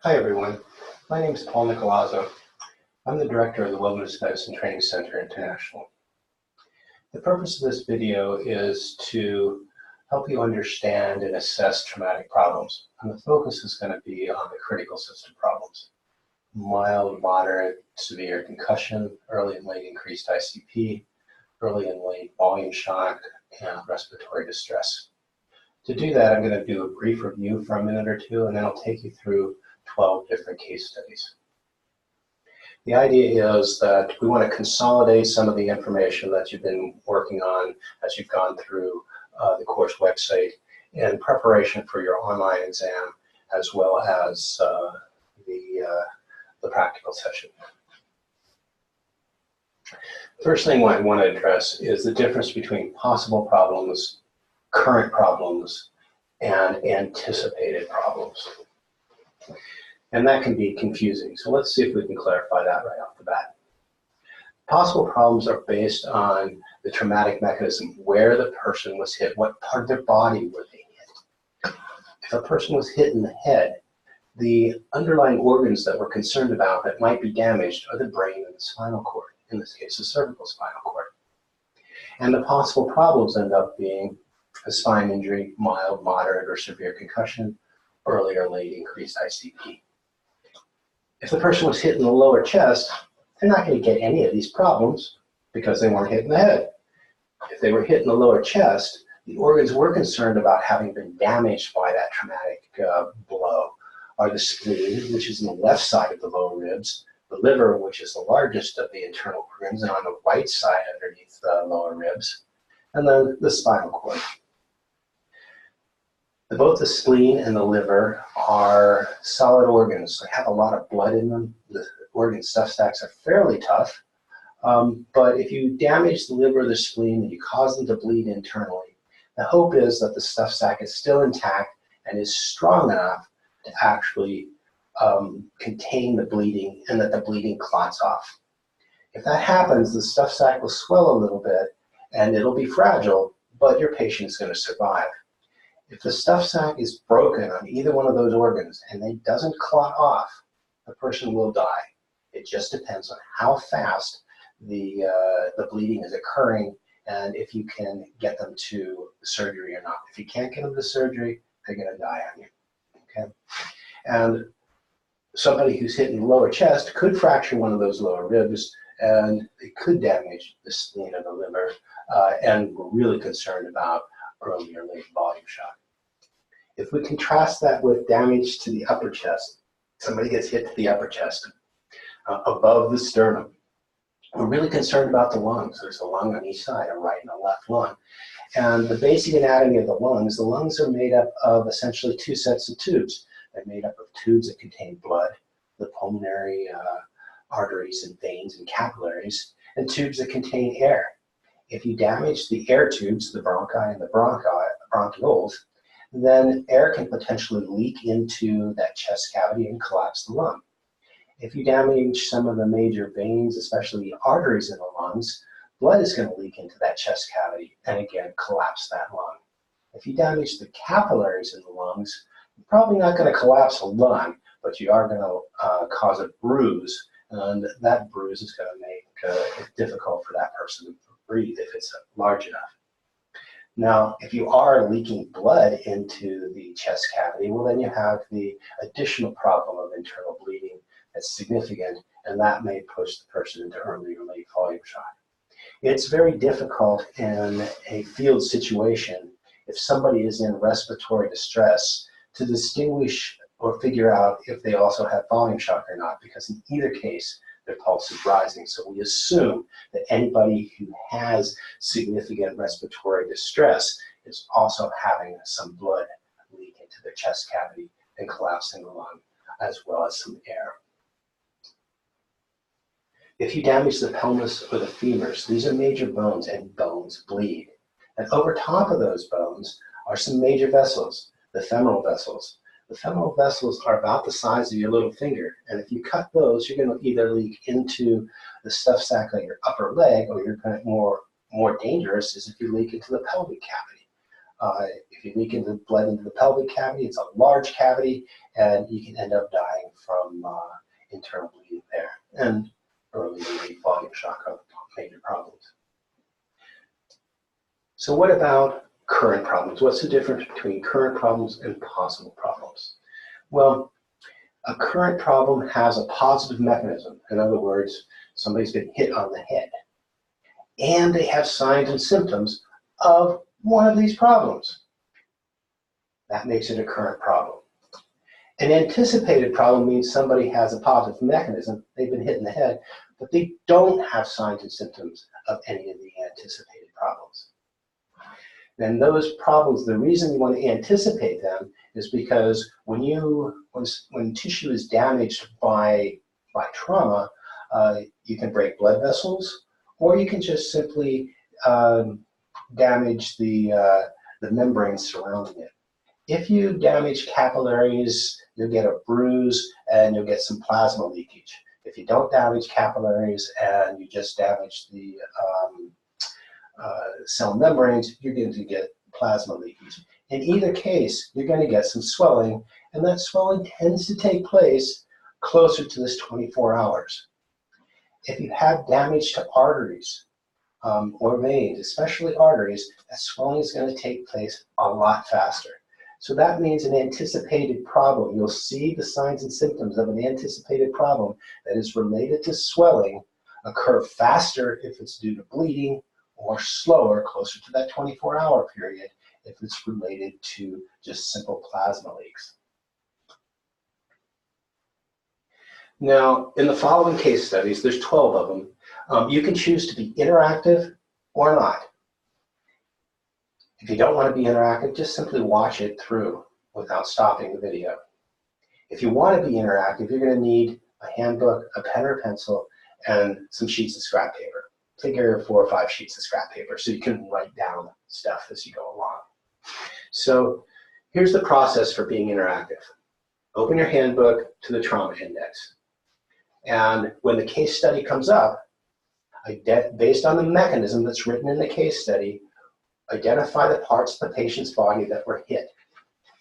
Hi everyone, my name is Paul Nicolazzo. I'm the director of the Wilderness Medicine Training Center International. The purpose of this video is to help you understand and assess traumatic problems. And the focus is going to be on the critical system problems. Mild, moderate, severe concussion, early and late increased ICP, early and late volume shock, and respiratory distress. To do that, I'm going to do a brief review for a minute or two, and then I'll take you through 12 different case studies. The idea is that we want to consolidate some of the information that you've been working on as you've gone through the course website in preparation for your online exam, as well as the practical session. First thing I want to address is the difference between possible problems, current problems, and anticipated problems. And that can be confusing. So let's see if we can clarify that right off the bat. Possible problems are based on the traumatic mechanism, where the person was hit, what part of their body were they hit. If a person was hit in the head, the underlying organs that we're concerned about that might be damaged are the brain and the spinal cord, in this case the cervical spinal cord. And the possible problems end up being a spine injury, mild, moderate, or severe concussion, early or late increased ICP. If the person was hit in the lower chest, they're not going to get any of these problems because they weren't hit in the head. If they were hit in the lower chest, the organs we're concerned about having been damaged by that traumatic blow are the spleen, which is on the left side of the lower ribs, the liver, which is the largest of the internal organs, and on the right side underneath the lower ribs, and then the spinal cord. Both the spleen and the liver are solid organs. They have a lot of blood in them. The organ stuff sacks are fairly tough. But if you damage the liver or the spleen and you cause them to bleed internally, the hope is that the stuff sack is still intact and is strong enough to actually contain the bleeding and that the bleeding clots off. If that happens, the stuff sack will swell a little bit and it'll be fragile, but your patient is going to survive. If the stuff sack is broken on either one of those organs and it doesn't clot off, the person will die. It just depends on how fast the bleeding is occurring and if you can get them to surgery or not. If you can't get them to surgery, they're going to die on you. Okay? And somebody who's hit in the lower chest could fracture one of those lower ribs, and it could damage the spleen or the liver, and we're really concerned about early or late volume shock. If we contrast that with damage to the upper chest, somebody gets hit to the upper chest, above the sternum, we're really concerned about the lungs. There's a lung on each side, a right and a left lung. And the basic anatomy of the lungs are made up of essentially two sets of tubes. They're made up of tubes that contain blood, the pulmonary arteries and veins and capillaries, and tubes that contain air. If you damage the air tubes, the bronchi and the bronchioles, then air can potentially leak into that chest cavity and collapse the lung. If you damage some of the major veins, especially the arteries in the lungs, blood is going to leak into that chest cavity and again collapse that lung. If you damage the capillaries in the lungs, you're probably not going to collapse a lung, but you are going to cause a bruise, and that bruise is going to make it difficult for that person to breathe if it's large enough. Now, if you are leaking blood into the chest cavity, well, then you have the additional problem of internal bleeding that's significant, and that may push the person into early or late volume shock. It's very difficult in a field situation if somebody is in respiratory distress to distinguish or figure out if they also have volume shock or not, because in either case, their pulse is rising. So we assume that anybody who has significant respiratory distress is also having some blood leak into their chest cavity and collapsing the lung, as well as some air. If you damage the pelvis or the femurs, these are major bones, and bones bleed. And over top of those bones are some major vessels, the femoral vessels. The femoral vessels are about the size of your little finger, and if you cut those, you're going to either leak into the stuff sack on your upper leg, or you're going to more dangerous is if you leak into the pelvic cavity. If you leak into the blood into the pelvic cavity, it's a large cavity, and you can end up dying from internal bleeding there. And early volume shock are major problems. So what about current problems? What's the difference between current problems and possible problems? Well, a current problem has a positive mechanism. In other words, somebody's been hit on the head, and they have signs and symptoms of one of these problems. That makes it a current problem. An anticipated problem means somebody has a positive mechanism, they've been hit in the head, but they don't have signs and symptoms of any of the anticipated problems. And those problems, the reason you want to anticipate them is because when tissue is damaged by trauma, you can break blood vessels, or you can just simply damage the membranes surrounding it. If you damage capillaries, you'll get a bruise and you'll get some plasma leakage. If you don't damage capillaries and you just damage the cell membranes, you're going to get plasma leakage. In either case, you're going to get some swelling, and that swelling tends to take place closer to this 24 hours. If you have damage to arteries or veins, especially arteries, that swelling is going to take place a lot faster. So that means an anticipated problem. You'll see the signs and symptoms of an anticipated problem that is related to swelling occur faster if it's due to bleeding, or slower, closer to that 24-hour period, if it's related to just simple plasma leaks. Now, in the following case studies, there's 12 of them, you can choose to be interactive or not. If you don't want to be interactive, just simply watch it through without stopping the video. If you want to be interactive, you're going to need a handbook, a pen or pencil, and some sheets of scrap paper. Figure 4 or 5 sheets of scrap paper so you can write down stuff as you go along. So here's the process for being interactive. Open your handbook to the trauma index. And when the case study comes up, based on the mechanism that's written in the case study, identify the parts of the patient's body that were hit,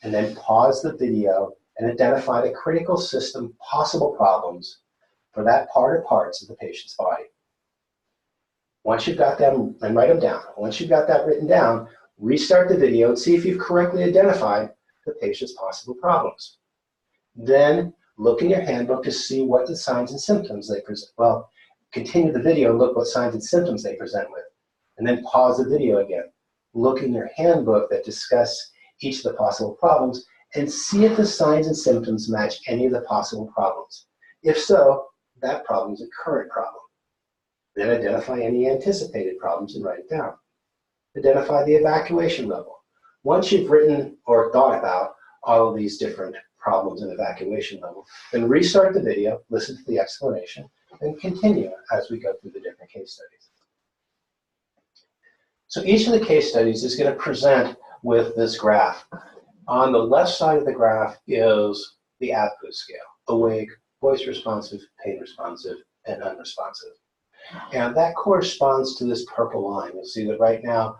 and then pause the video and identify the critical system possible problems for that part or parts of the patient's body. Once you've got them, and write them down. Once you've got that written down, restart the video and see if you've correctly identified the patient's possible problems. Then look in your handbook to see what the signs and symptoms they present. Well, continue the video and look what signs and symptoms they present with. And then pause the video again. Look in your handbook that discuss each of the possible problems and see if the signs and symptoms match any of the possible problems. If so, that problem is a current problem. Then identify any anticipated problems and write it down. Identify the evacuation level. Once you've written or thought about all of these different problems and evacuation level, then restart the video, listen to the explanation, and continue as we go through the different case studies. So each of the case studies is going to present with this graph. On the left side of the graph is the AVPU scale: awake, voice responsive, pain responsive, and unresponsive. And that corresponds to this purple line. You'll see that right now,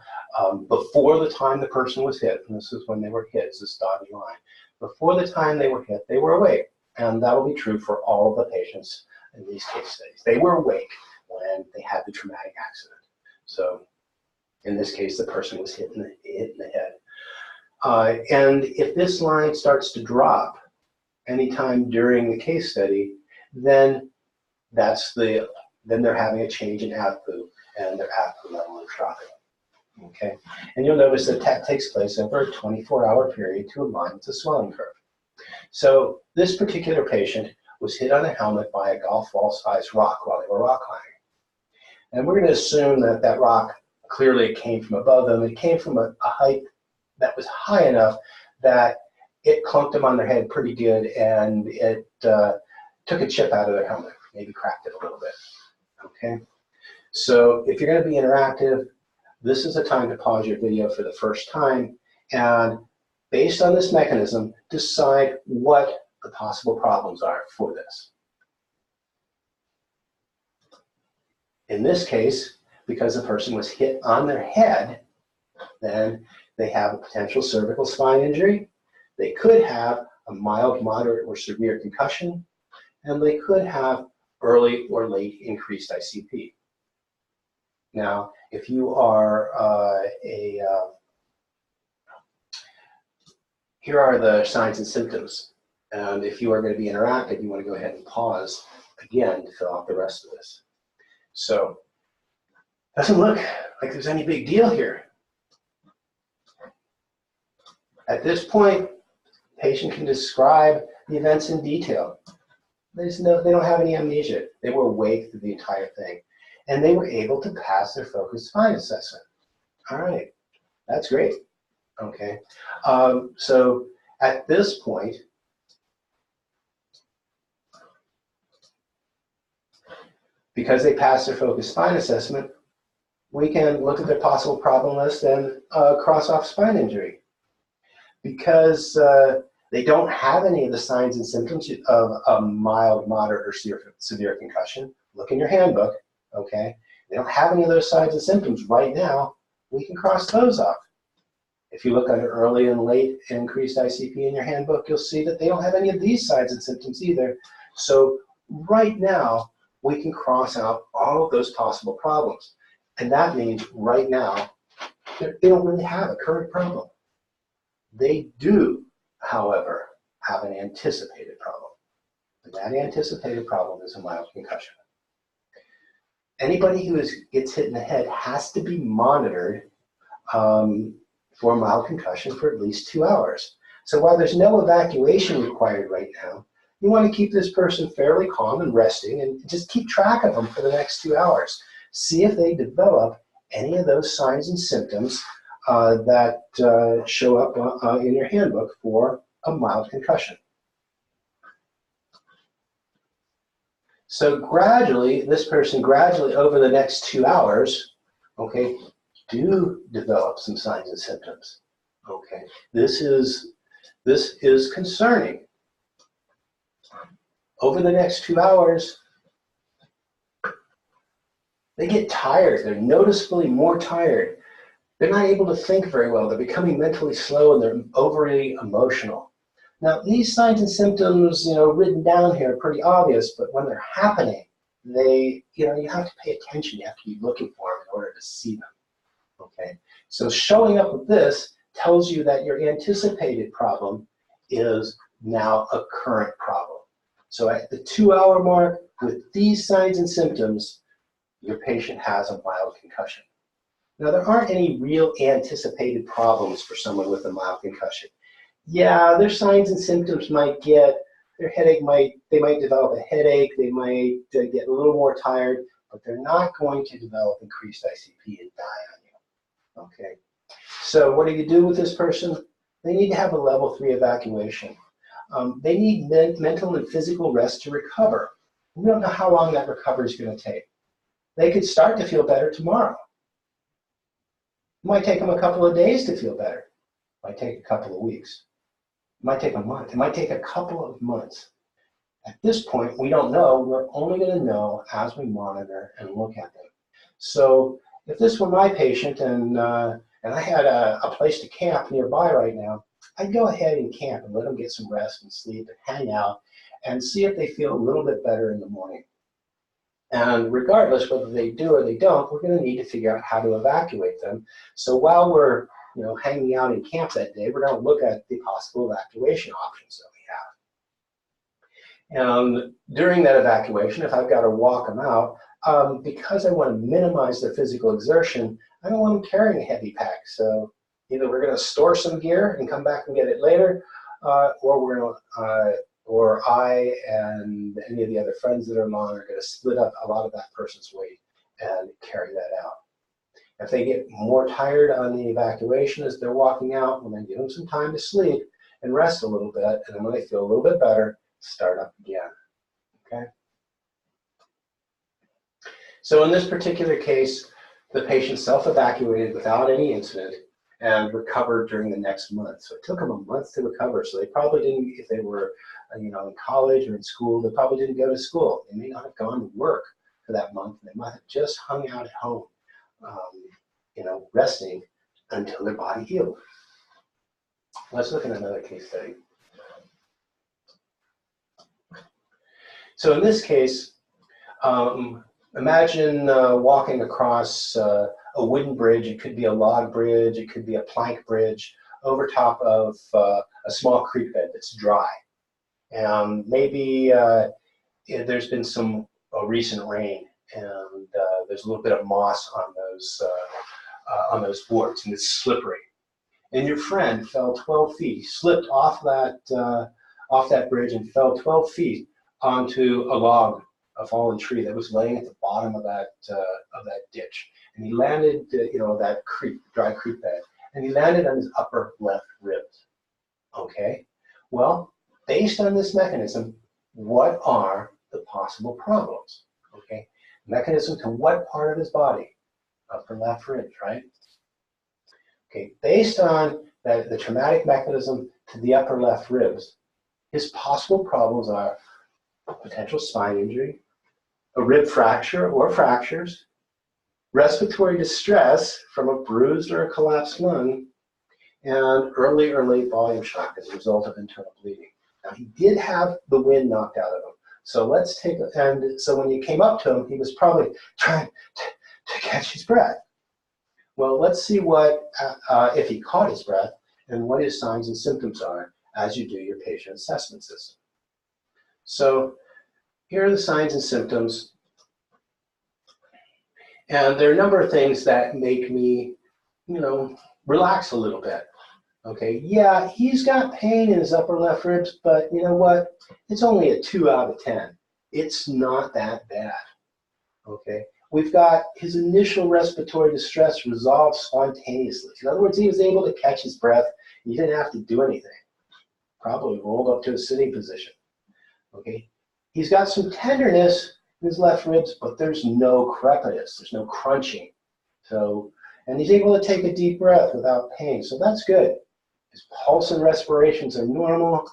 before the time the person was hit, and this is when they were hit, it's this dotted line. Before the time they were hit, they were awake. And that will be true for all of the patients in these case studies. They were awake when they had the traumatic accident. So in this case, the person was hit in the head. And if this line starts to drop anytime during the case study, then they're having a change in AVPU, and their AVPU level is dropping. Okay, and you'll notice that takes place over a 24-hour period to align with the swelling curve. So this particular patient was hit on the helmet by a golf ball-sized rock while they were rock climbing. And we're going to assume that that rock clearly came from above them. It came from a height that was high enough that it clunked them on their head pretty good, and it took a chip out of their helmet, maybe cracked it a little bit. Okay, so if you're going to be interactive, this is a time to pause your video for the first time, and based on this mechanism, decide what the possible problems are for this. In this case, because the person was hit on their head, then They have a potential cervical spine injury. They could have a mild, moderate, or severe concussion, and they could have early or late increased ICP. Now, if you are here are the signs and symptoms. And if you are going to be interactive, you want to go ahead and pause again to fill out the rest of this. So, doesn't look like there's any big deal here. At this point, the patient can describe the events in detail. They don't have any amnesia. They were awake through the entire thing. And they were able to pass their focused spine assessment. All right, that's great. Okay, so at this point, because they passed their focused spine assessment, we can look at their possible problem list and cross off spine injury. Because they don't have any of the signs and symptoms of a mild, moderate, or severe concussion, look in your handbook, okay? They don't have any of those signs and symptoms right now, we can cross those off. If you look under early and late increased ICP in your handbook, you'll see that they don't have any of these signs and symptoms either. So right now, we can cross out all of those possible problems. And that means right now, they don't really have a current problem. They do, however, have an anticipated problem. And that anticipated problem is a mild concussion. Anybody who gets hit in the head has to be monitored for a mild concussion for at least 2 hours. So while there's no evacuation required right now, you want to keep this person fairly calm and resting and just keep track of them for the next 2 hours. See if they develop any of those signs and symptoms that show up in your handbook for a mild concussion. So gradually, this person gradually over the next 2 hours, okay, do develop some signs and symptoms. Okay, this is concerning. Over the next 2 hours, they get tired. They're noticeably more tired. They're not able to think very well. They're becoming mentally slow and they're overly emotional. Now, these signs and symptoms, written down here are pretty obvious, but when they're happening, you have to pay attention. You have to be looking for them in order to see them. Okay, so showing up with this tells you that your anticipated problem is now a current problem. So at the 2 hour mark, with these signs and symptoms, your patient has a mild concussion. Now, there aren't any real anticipated problems for someone with a mild concussion. Yeah, their signs and symptoms might get, their headache they might develop a headache, they might get a little more tired, but they're not going to develop increased ICP and die on you. Okay, so what do you do with this person? They need to have a level 3 evacuation. They need mental and physical rest to recover. We don't know how long that recovery is going to take. They could start to feel better tomorrow. It might take them a couple of days to feel better. It might take a couple of weeks. It might take a month. It might take a couple of months. At this point, we don't know. We're only going to know as we monitor and look at them. So if this were my patient and I had a place to camp nearby right now, I'd go ahead and camp and let them get some rest and sleep and hang out and see if they feel a little bit better in the morning. And regardless whether they do or they don't, we're going to need to figure out how to evacuate them. So while we're hanging out in camp that day, we're going to look at the possible evacuation options that we have. And during that evacuation, if I've got to walk them out, because I want to minimize their physical exertion, I don't want them carrying a heavy pack. So either we're going to store some gear and come back and get it later, or I and any of the other friends that are along are going to split up a lot of that person's weight and carry that out. If they get more tired on the evacuation as they're walking out, we'll then give them some time to sleep and rest a little bit, and then when they feel a little bit better, start up again. Okay? So in this particular case, the patient self-evacuated without any incident and recovered during the next month. So it took them a month to recover. So they probably didn't, if they were in college or in school, they probably didn't go to school. They may not have gone to work for that month. They might have just hung out at home, resting until their body healed. Let's look at another case study. So in this case, imagine walking across a wooden bridge. It could be a log bridge, it could be a plank bridge, over top of a small creek bed that's dry. And maybe there's been some recent rain, and there's a little bit of moss on those boards, and it's slippery. And your friend fell 12 feet. He slipped off that bridge and fell 12 feet onto a fallen tree that was laying at the bottom of that ditch. And he landed, that dry creek bed, and he landed on his upper left ribs. Okay? Well, based on this mechanism, what are the possible problems? Okay? Mechanism to what part of his body? Upper left ribs, right? Okay, based on the traumatic mechanism to the upper left ribs, his possible problems are potential spine injury, a rib fracture or fractures, respiratory distress from a bruised or a collapsed lung, and early or late volume shock as a result of internal bleeding. Now, he did have the wind knocked out of him. So so when you came up to him, he was probably trying to catch his breath. Well, let's see if he caught his breath and what his signs and symptoms are as you do your patient assessment system. So here are the signs and symptoms. And there are a number of things that make me, relax a little bit. Okay, yeah, he's got pain in his upper left ribs, but you know what? It's only a 2 out of 10. It's not that bad. Okay, we've got his initial respiratory distress resolved spontaneously. In other words, he was able to catch his breath. He didn't have to do anything. Probably rolled up to a sitting position. Okay, he's got some tenderness in his left ribs, but there's no crepitus. There's no crunching. And he's able to take a deep breath without pain. So that's good. His pulse and respirations are normal.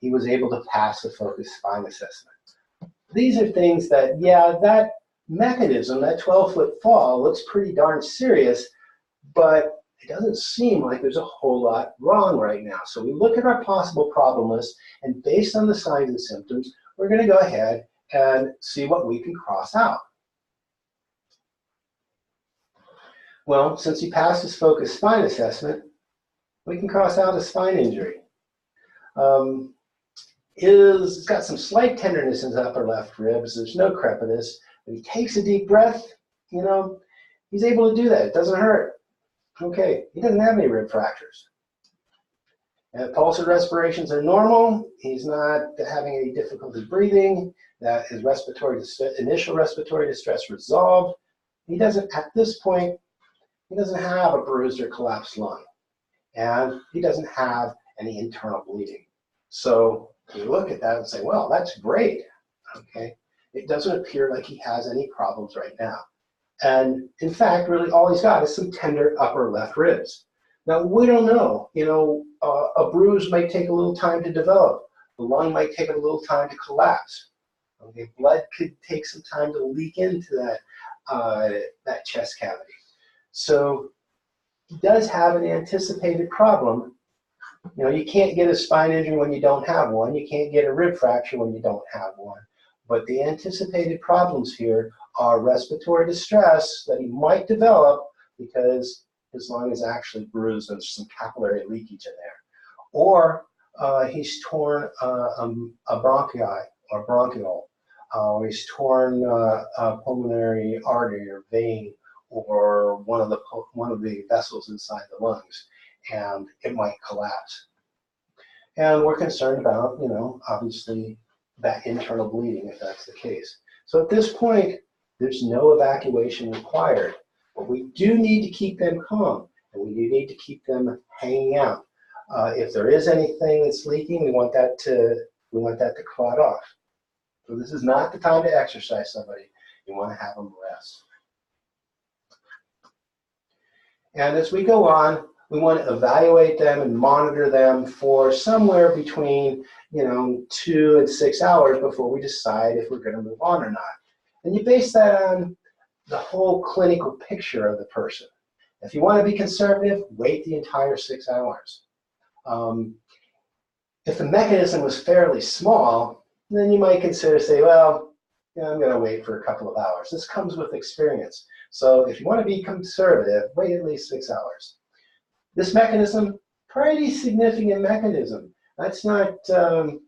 He was able to pass the focused spine assessment. These are things that, that mechanism, that 12-foot fall, looks pretty darn serious, but it doesn't seem like there's a whole lot wrong right now. So we look at our possible problem list, and based on the signs and symptoms, we're going to go ahead and see what we can cross out. Well, since he passed his focused spine assessment, we can cross out a spine injury. He's got some slight tenderness in his upper left ribs. There's no crepitus. When he takes a deep breath, he's able to do that. It doesn't hurt. Okay, he doesn't have any rib fractures. And pulse and respirations are normal. He's not having any difficulty breathing. That his initial respiratory distress resolved. At this point, he doesn't have a bruised or collapsed lung. And he doesn't have any internal bleeding. So you look at that and say, well, that's great. Okay, it doesn't appear like he has any problems right now. And in fact, really all he's got is some tender upper left ribs. Now, we don't know. A bruise might take a little time to develop. The lung might take a little time to collapse. Okay, blood could take some time to leak into that chest cavity. So he does have an anticipated problem. You can't get a spine injury when you don't have one. You can't get a rib fracture when you don't have one. But the anticipated problems here are respiratory distress that he might develop because his lung is actually bruised and there's some capillary leakage in there. Or he's torn a bronchi or bronchiole, or he's torn a pulmonary artery or vein, or one of the vessels inside the lungs, and it might collapse. And we're concerned about, obviously that internal bleeding if that's the case. So at this point, there's no evacuation required, but we do need to keep them calm, and we do need to keep them hanging out. If there is anything that's leaking, we want that to clot off. So this is not the time to exercise somebody. You want to have them rest. And as we go on, we want to evaluate them and monitor them for somewhere between 2 and 6 hours before we decide if we're going to move on or not. And you base that on the whole clinical picture of the person. If you want to be conservative, wait the entire 6 hours. If the mechanism was fairly small, then you might consider say, well, I'm going to wait for a couple of hours. This comes with experience. So if you want to be conservative, wait at least 6 hours. This mechanism, pretty significant mechanism. That's not, a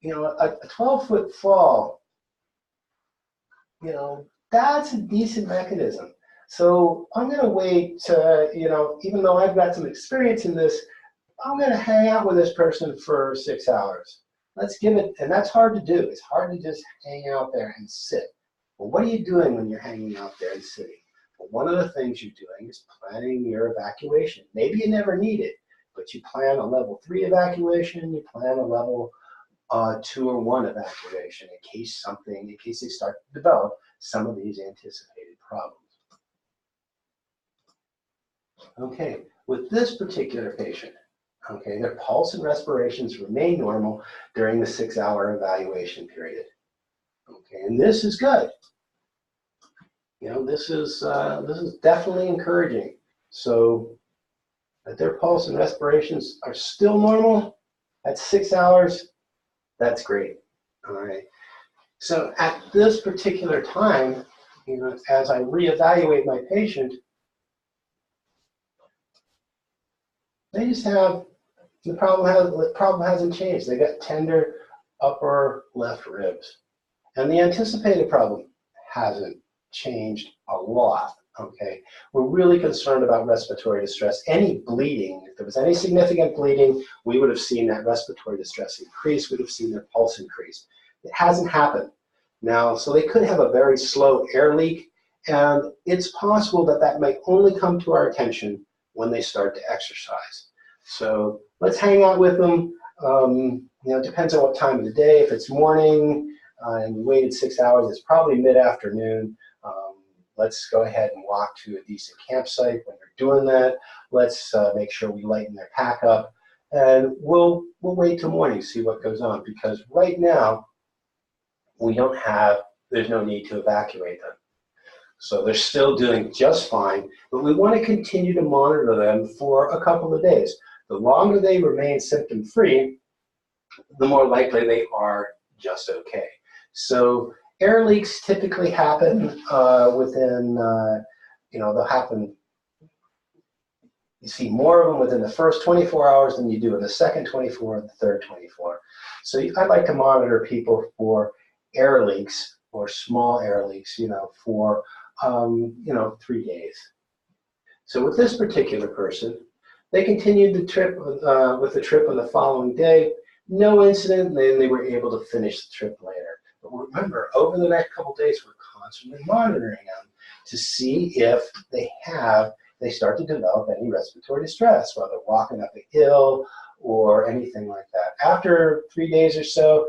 12-foot fall, that's a decent mechanism. So I'm going to wait, even though I've got some experience in this, I'm going to hang out with this person for 6 hours. Let's give it, and that's hard to do. It's hard to just hang out there and sit. Well, what are you doing when you're hanging out there and sitting? Well, one of the things you're doing is planning your evacuation. Maybe you never need it, but you plan a level 3 evacuation, you plan a level 2 or 1 evacuation in case they start to develop some of these anticipated problems. Okay, with this particular patient, their pulse and respirations remain normal during the 6-hour evaluation period. Okay, and this is good. This is definitely encouraging. So that their pulse and respirations are still normal at 6 hours, that's great. All right. So at this particular time, as I reevaluate my patient, they just have the problem hasn't changed. They got tender upper left ribs, and the anticipated problem hasn't changed a lot. Okay, we're really concerned about respiratory distress. Any bleeding, if there was any significant bleeding, we would have seen that respiratory distress increase. We'd have seen their pulse increase. It hasn't happened. Now, so they could have a very slow air leak, and it's possible that that might only come to our attention when they start to exercise. So let's hang out with them. It depends on what time of the day. If it's morning and we waited 6 hours, it's probably mid-afternoon. Let's go ahead and walk to a decent campsite. When you're doing that, let's make sure we lighten their pack up, and we'll wait till morning, see what goes on, because right now there's no need to evacuate them. So they're still doing just fine, but we want to continue to monitor them for a couple of days. The longer they remain symptom-free, the more likely they are just okay. So air leaks typically happen within, they'll happen, you see more of them within the first 24 hours than you do in the second 24 and the third 24. So I like to monitor people for air leaks or small air leaks, for 3 days. So with this particular person, they continued the trip with the trip on the following day. No incident, and then they were able to finish the trip later. But remember, over the next couple of days, we're constantly monitoring them to see if they start to develop any respiratory distress, whether walking up a hill or anything like that. After 3 days or so,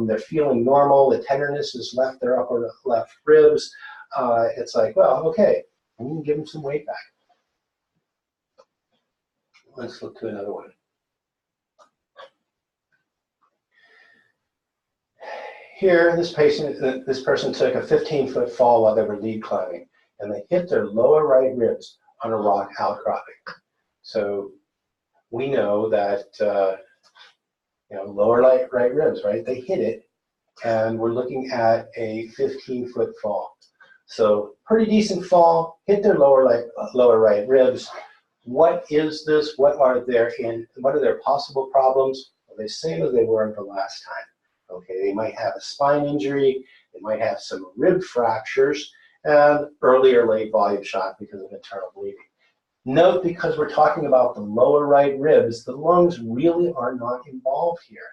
they're feeling normal. The tenderness has left their upper left ribs. It's like, well, okay, I'm going to give them some weight back. Let's look to another one. Here, this person took a 15-foot fall while they were lead climbing, and they hit their lower right ribs on a rock outcropping. So we know that lower right ribs, right? They hit it, and we're looking at a 15-foot fall. So pretty decent fall, hit their lower right ribs. What is this? What are their possible problems? Well, the same as they were the last time. Okay, they might have a spine injury, they might have some rib fractures, and early or late volume shock because of internal bleeding. Note, because we're talking about the lower right ribs, the lungs really are not involved here.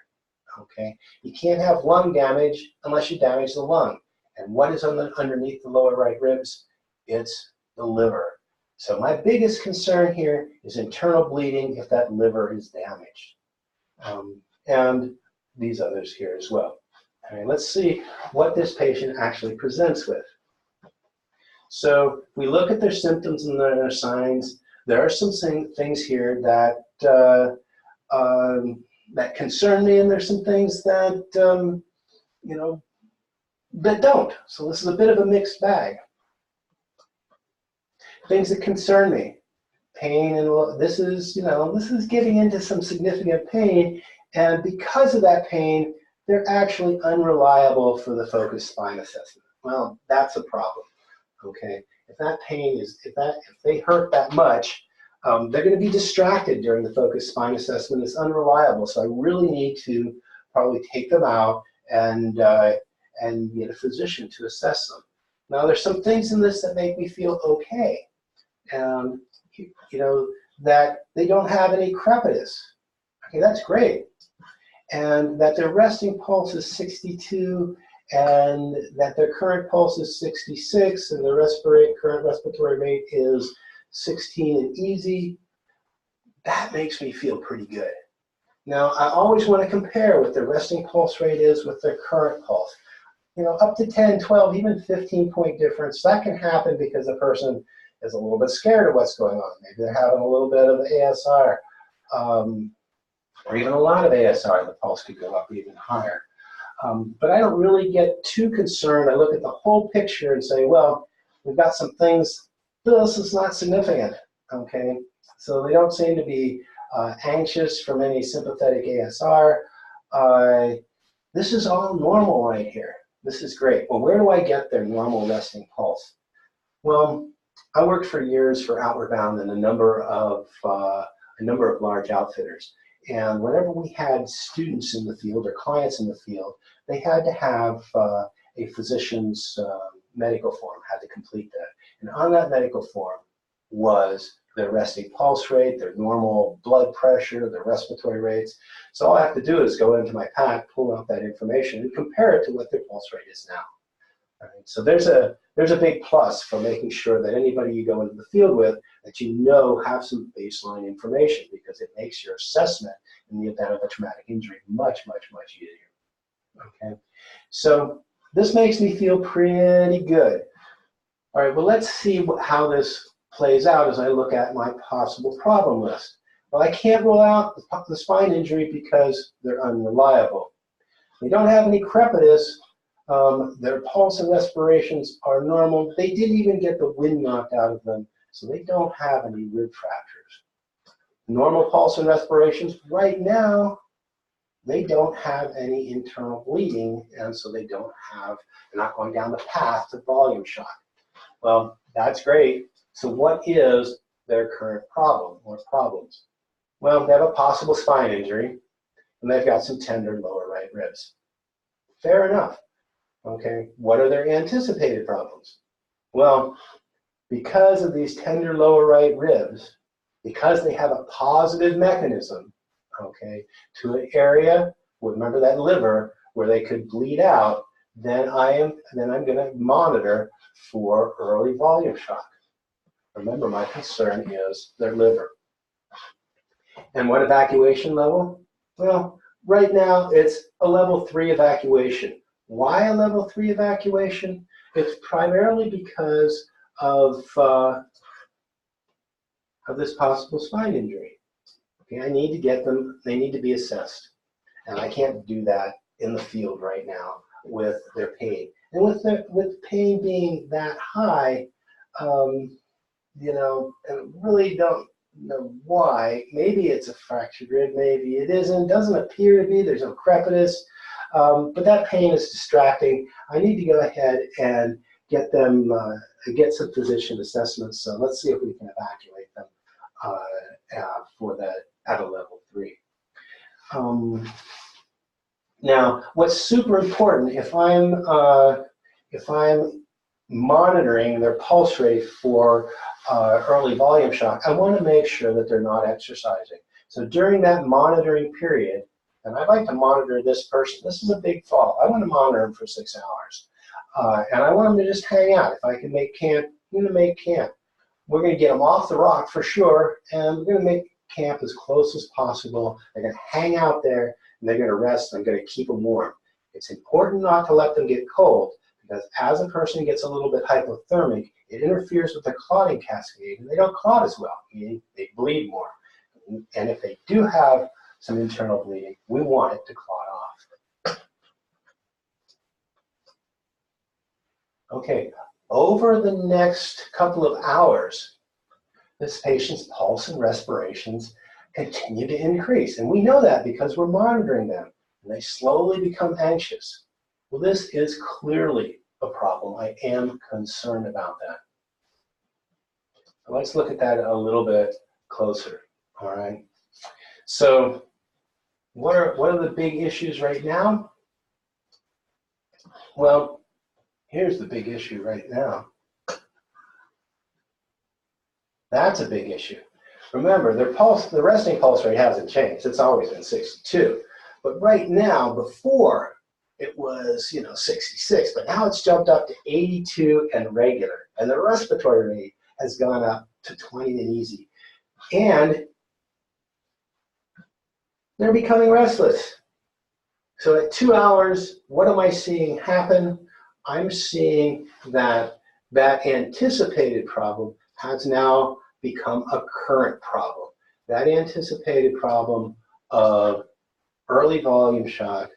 Okay, you can't have lung damage unless you damage the lung. And what is underneath the lower right ribs? It's the liver. So my biggest concern here is internal bleeding if that liver is damaged. And these others here as well. All right, let's see what this patient actually presents with. So we look at their symptoms and their signs. There are some things here that that concern me, and there's some things that that don't. So this is a bit of a mixed bag. things that concern me. Pain, and this is, this is getting into some significant pain, and because of that pain, they're actually unreliable for the focused spine assessment. Well, that's a problem. Okay, if that pain is, if they hurt that much, they're going to be distracted during the focused spine assessment. It's unreliable, so I really need to probably take them out and get a physician to assess them. Now, there's some things in this that make me feel okay. That they don't have any crepitus. Okay, that's great. And that their resting pulse is 62, and that their current pulse is 66, and the current respiratory rate is 16 and easy. That makes me feel pretty good. Now, I always want to compare what their resting pulse rate is with their current pulse. Up to 10, 12, even 15-point difference. That can happen because the person is a little bit scared of what's going on. Maybe they're having a little bit of ASR, or even a lot of ASR. The pulse could go up even higher. But I don't really get too concerned. I look at the whole picture and say, well, we've got some things. This is not significant. Okay, so they don't seem to be anxious from any sympathetic ASR. This is all normal right here. This is great. Well, where do I get their normal resting pulse? Well, I worked for years for Outward Bound and a number of large outfitters. And whenever we had students in the field or clients in the field, they had to have a physician's medical form, had to complete that. And on that medical form was their resting pulse rate, their normal blood pressure, their respiratory rates. So all I have to do is go into my pack, pull out that information, and compare it to what their pulse rate is now. All right, so there's a big plus for making sure that anybody you go into the field with, that have some baseline information, because it makes your assessment in the event of a traumatic injury much, much, much easier. Okay, so this makes me feel pretty good. All right, well, let's see how this plays out as I look at my possible problem list. Well, I can't rule out the spine injury because they're unreliable. They don't have any crepitus. Their pulse and respirations are normal. They didn't even get the wind knocked out of them, so they don't have any rib fractures. Normal pulse and respirations, right now, they don't have any internal bleeding, and so they're not going down the path to volume shock. Well, that's great. So what is their current problem or problems? Well, they have a possible spine injury, and they've got some tender lower right ribs. Fair enough. Okay, what are their anticipated problems? Well, because of these tender lower right ribs, because they have a positive mechanism, okay, to an area, remember that liver, where they could bleed out, then I'm going to monitor for early volume shock. Remember, my concern is their liver. And what evacuation level? Well, right now it's a level 3 evacuation. Why a level 3 evacuation? It's primarily because of this possible spine injury. Okay, I need to get them, they need to be assessed. And I can't do that in the field right now with their pain. And with pain being that high, and really don't know why. Maybe it's a fractured rib, maybe it isn't. Doesn't appear to be. There's no crepitus. But that pain is distracting. I need to go ahead and get them, get some physician assessments. So let's see if we can evacuate them for that at a level 3. Now, what's super important, if I'm monitoring their pulse rate for early volume shock, I want to make sure that they're not exercising. So during that monitoring period, and I'd like to monitor this person. This is a big fall. I want to monitor them for 6 hours. And I want them to just hang out. If I can make camp, I'm going to make camp. We're going to get them off the rock for sure, and we're going to make camp as close as possible. They're going to hang out there, and they're going to rest, and I'm going to keep them warm. It's important not to let them get cold, because as a person gets a little bit hypothermic, it interferes with the clotting cascade, and they don't clot as well, meaning they bleed more. And if they do have some internal bleeding, we want it to clot off. Okay, over the next couple of hours, this patient's pulse and respirations continue to increase. And we know that because we're monitoring them. And they slowly become anxious. Well, this is clearly a problem. I am concerned about that. Let's look at that a little bit closer, all right? So what are the big issues right now? Well, here's the big issue right now. That's a big issue. Remember, their pulse, the resting pulse rate hasn't changed. It's always been 62. But right now, before it was, 66, but now it's jumped up to 82 and regular. And the respiratory rate has gone up to 20 and easy. And they're becoming restless. So at 2 hours, what am I seeing happen? I'm seeing that that anticipated problem has now become a current problem. That anticipated problem of early volume shock,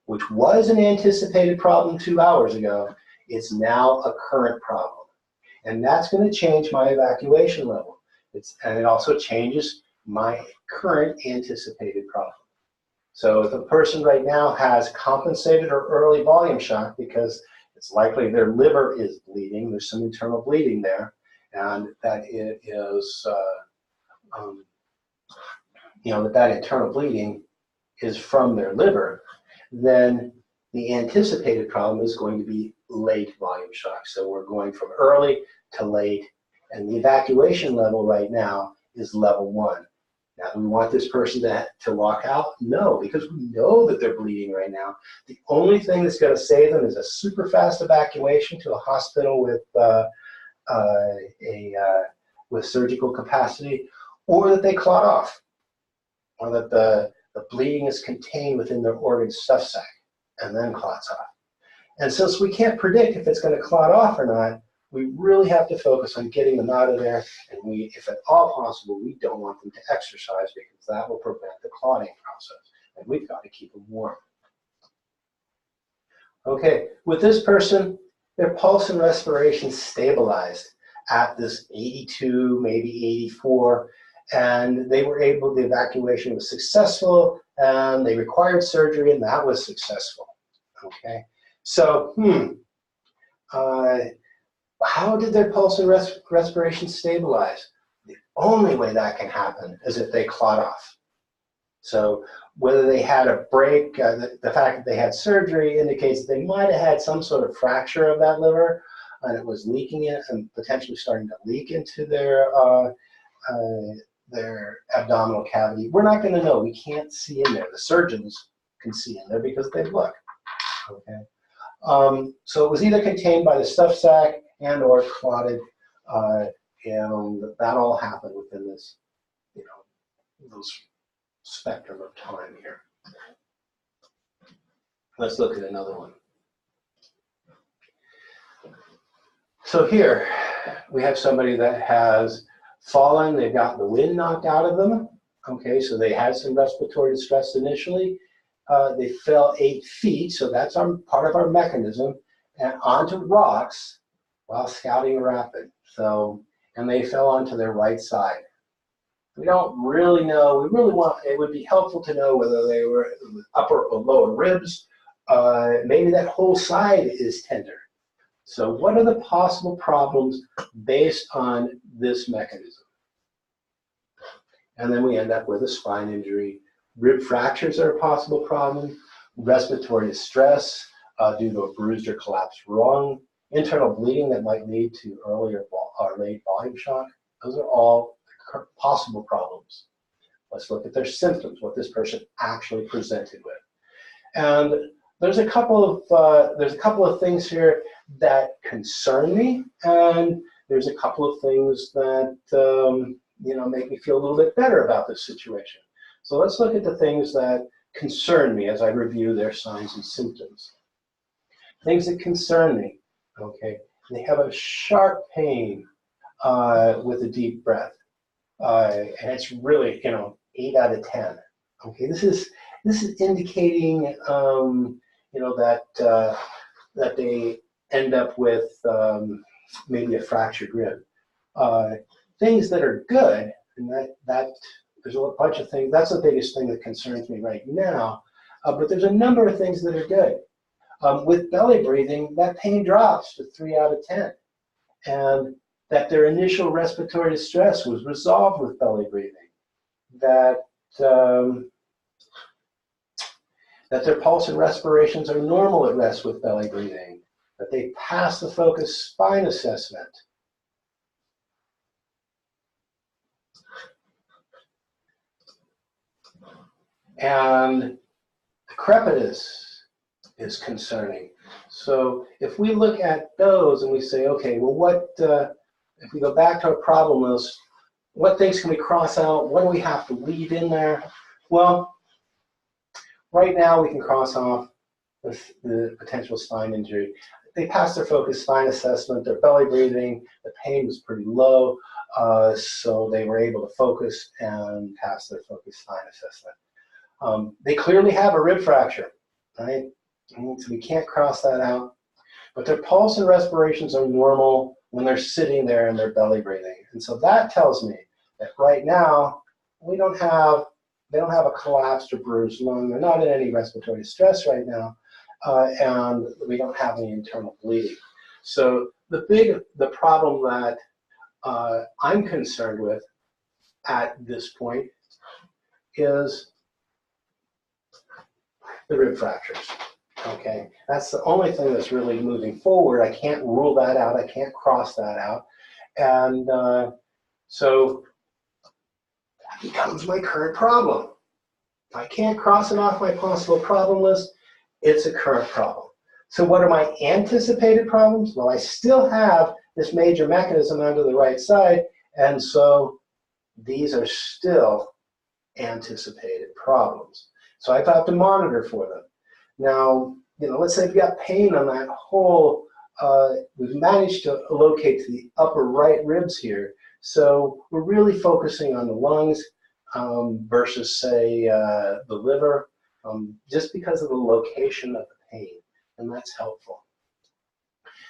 which was an anticipated problem 2 hours ago, is now a current problem. And that's going to change my evacuation level. And it also changes my current anticipated problem. So if a person right now has compensated or early volume shock because it's likely their liver is bleeding, there's some internal bleeding there, and that it is, that internal bleeding is from their liver, then the anticipated problem is going to be late volume shock. So we're going from early to late, and the evacuation level right now is level 1. Now, do we want this person to walk out? No, because we know that they're bleeding right now. The only thing that's going to save them is a super fast evacuation to a hospital with with surgical capacity, or that they clot off, or that the bleeding is contained within their organ stuff sac and then clots off. And since we can't predict if it's going to clot off or not, we really have to focus on getting them out of there, and if at all possible, we don't want them to exercise because that will prevent the clotting process, and we've got to keep them warm. Okay, with this person, their pulse and respiration stabilized at this 82, maybe 84, and they were able, the evacuation was successful, and they required surgery, and that was successful. Okay, so, how did their pulse and respiration stabilize? The only way that can happen is if they clot off. So whether they had a break, the fact that they had surgery indicates that they might have had some sort of fracture of that liver, and it was leaking in and potentially starting to leak into their abdominal cavity. We're not going to know. We can't see in there. The surgeons can see in there because they look. Okay. So it was either contained by the stuff sac and or clotted, and that all happened within this, those spectrum of time here. Let's look at another one. So here we have somebody that has fallen, they've got the wind knocked out of them. Okay, so they had some respiratory distress initially. They fell 8 feet, so that's part of our mechanism, and onto rocks while scouting a rapid. So, and they fell onto their right side. We don't really know. It would be helpful to know whether they were upper or lower ribs. Maybe that whole side is tender. So what are the possible problems based on this mechanism? And then we end up with a spine injury. Rib fractures are a possible problem. Respiratory distress due to a bruised or collapsed lung. Internal bleeding that might lead to earlier or late volume shock. Those are all possible problems. Let's look at their symptoms, what this person actually presented with. And there's a couple of things here that concern me, and there's a couple of things that make me feel a little bit better about this situation. So let's look at the things that concern me as I review their signs and symptoms. Things that concern me. Okay, they have a sharp pain with a deep breath, and it's really 8 out of 10. Okay, this is indicating that they end up with maybe a fractured rib. Things that are good, and that there's a bunch of things. That's the biggest thing that concerns me right now. But there's a number of things that are good. With belly breathing, that pain drops to 3 out of 10. And that their initial respiratory distress was resolved with belly breathing. That their pulse and respirations are normal at rest with belly breathing. That they pass the focused spine assessment. And the crepitus is concerning. So if we look at those and we say, okay, well, if we go back to our problem list, what things can we cross out? What do we have to leave in there? Well, right now we can cross off the potential spine injury. They passed their focused spine assessment, their belly breathing, the pain was pretty low, so they were able to focus and pass their focused spine assessment. They clearly have a rib fracture, right? So we can't cross that out. But their pulse and respirations are normal when they're sitting there and they're belly breathing. And so that tells me that right now they don't have a collapsed or bruised lung. They're not in any respiratory stress right now, and we don't have any internal bleeding. So the problem that I'm concerned with at this point is the rib fractures. Okay, that's the only thing that's really moving forward. I can't rule that out. I can't cross that out. And so that becomes my current problem. If I can't cross it off my possible problem list, it's a current problem. So what are my anticipated problems? Well, I still have this major mechanism under the right side, and so these are still anticipated problems. So I have to monitor for them. Now, let's say we've got pain on that whole, we've managed to locate the upper right ribs here. So we're really focusing on the lungs versus, say, the liver, just because of the location of the pain, and that's helpful.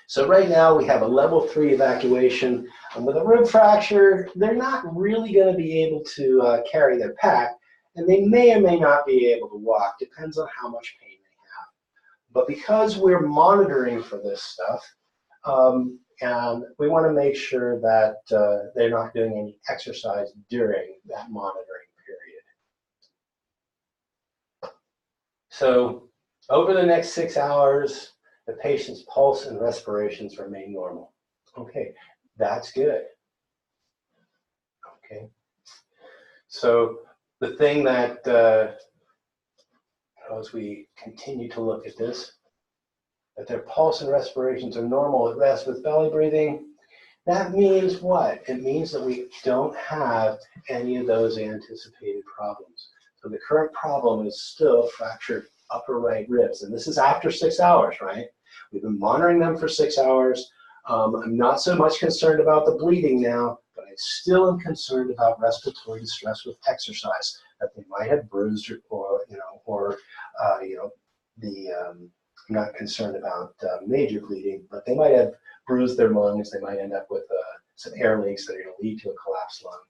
So right now we have a level 3 evacuation. With a rib fracture, they're not really going to be able to carry their pack, and they may or may not be able to walk, depends on how much pain they have. But because we're monitoring for this stuff, and we want to make sure that they're not doing any exercise during that monitoring period. So over the next 6 hours, the patient's pulse and respirations remain normal. Okay, that's good. Okay, so the thing that, as we continue to look at this, that their pulse and respirations are normal at rest with belly breathing, that means what? It means that we don't have any of those anticipated problems. So the current problem is still fractured upper right ribs, and this is after 6 hours, right? We've been monitoring them for 6 hours. I'm not so much concerned about the bleeding now, but I still am concerned about respiratory distress with exercise, that they might have bruised I'm not concerned about major bleeding, but they might have bruised their lungs. They might end up with some air leaks that are going to lead to a collapsed lung.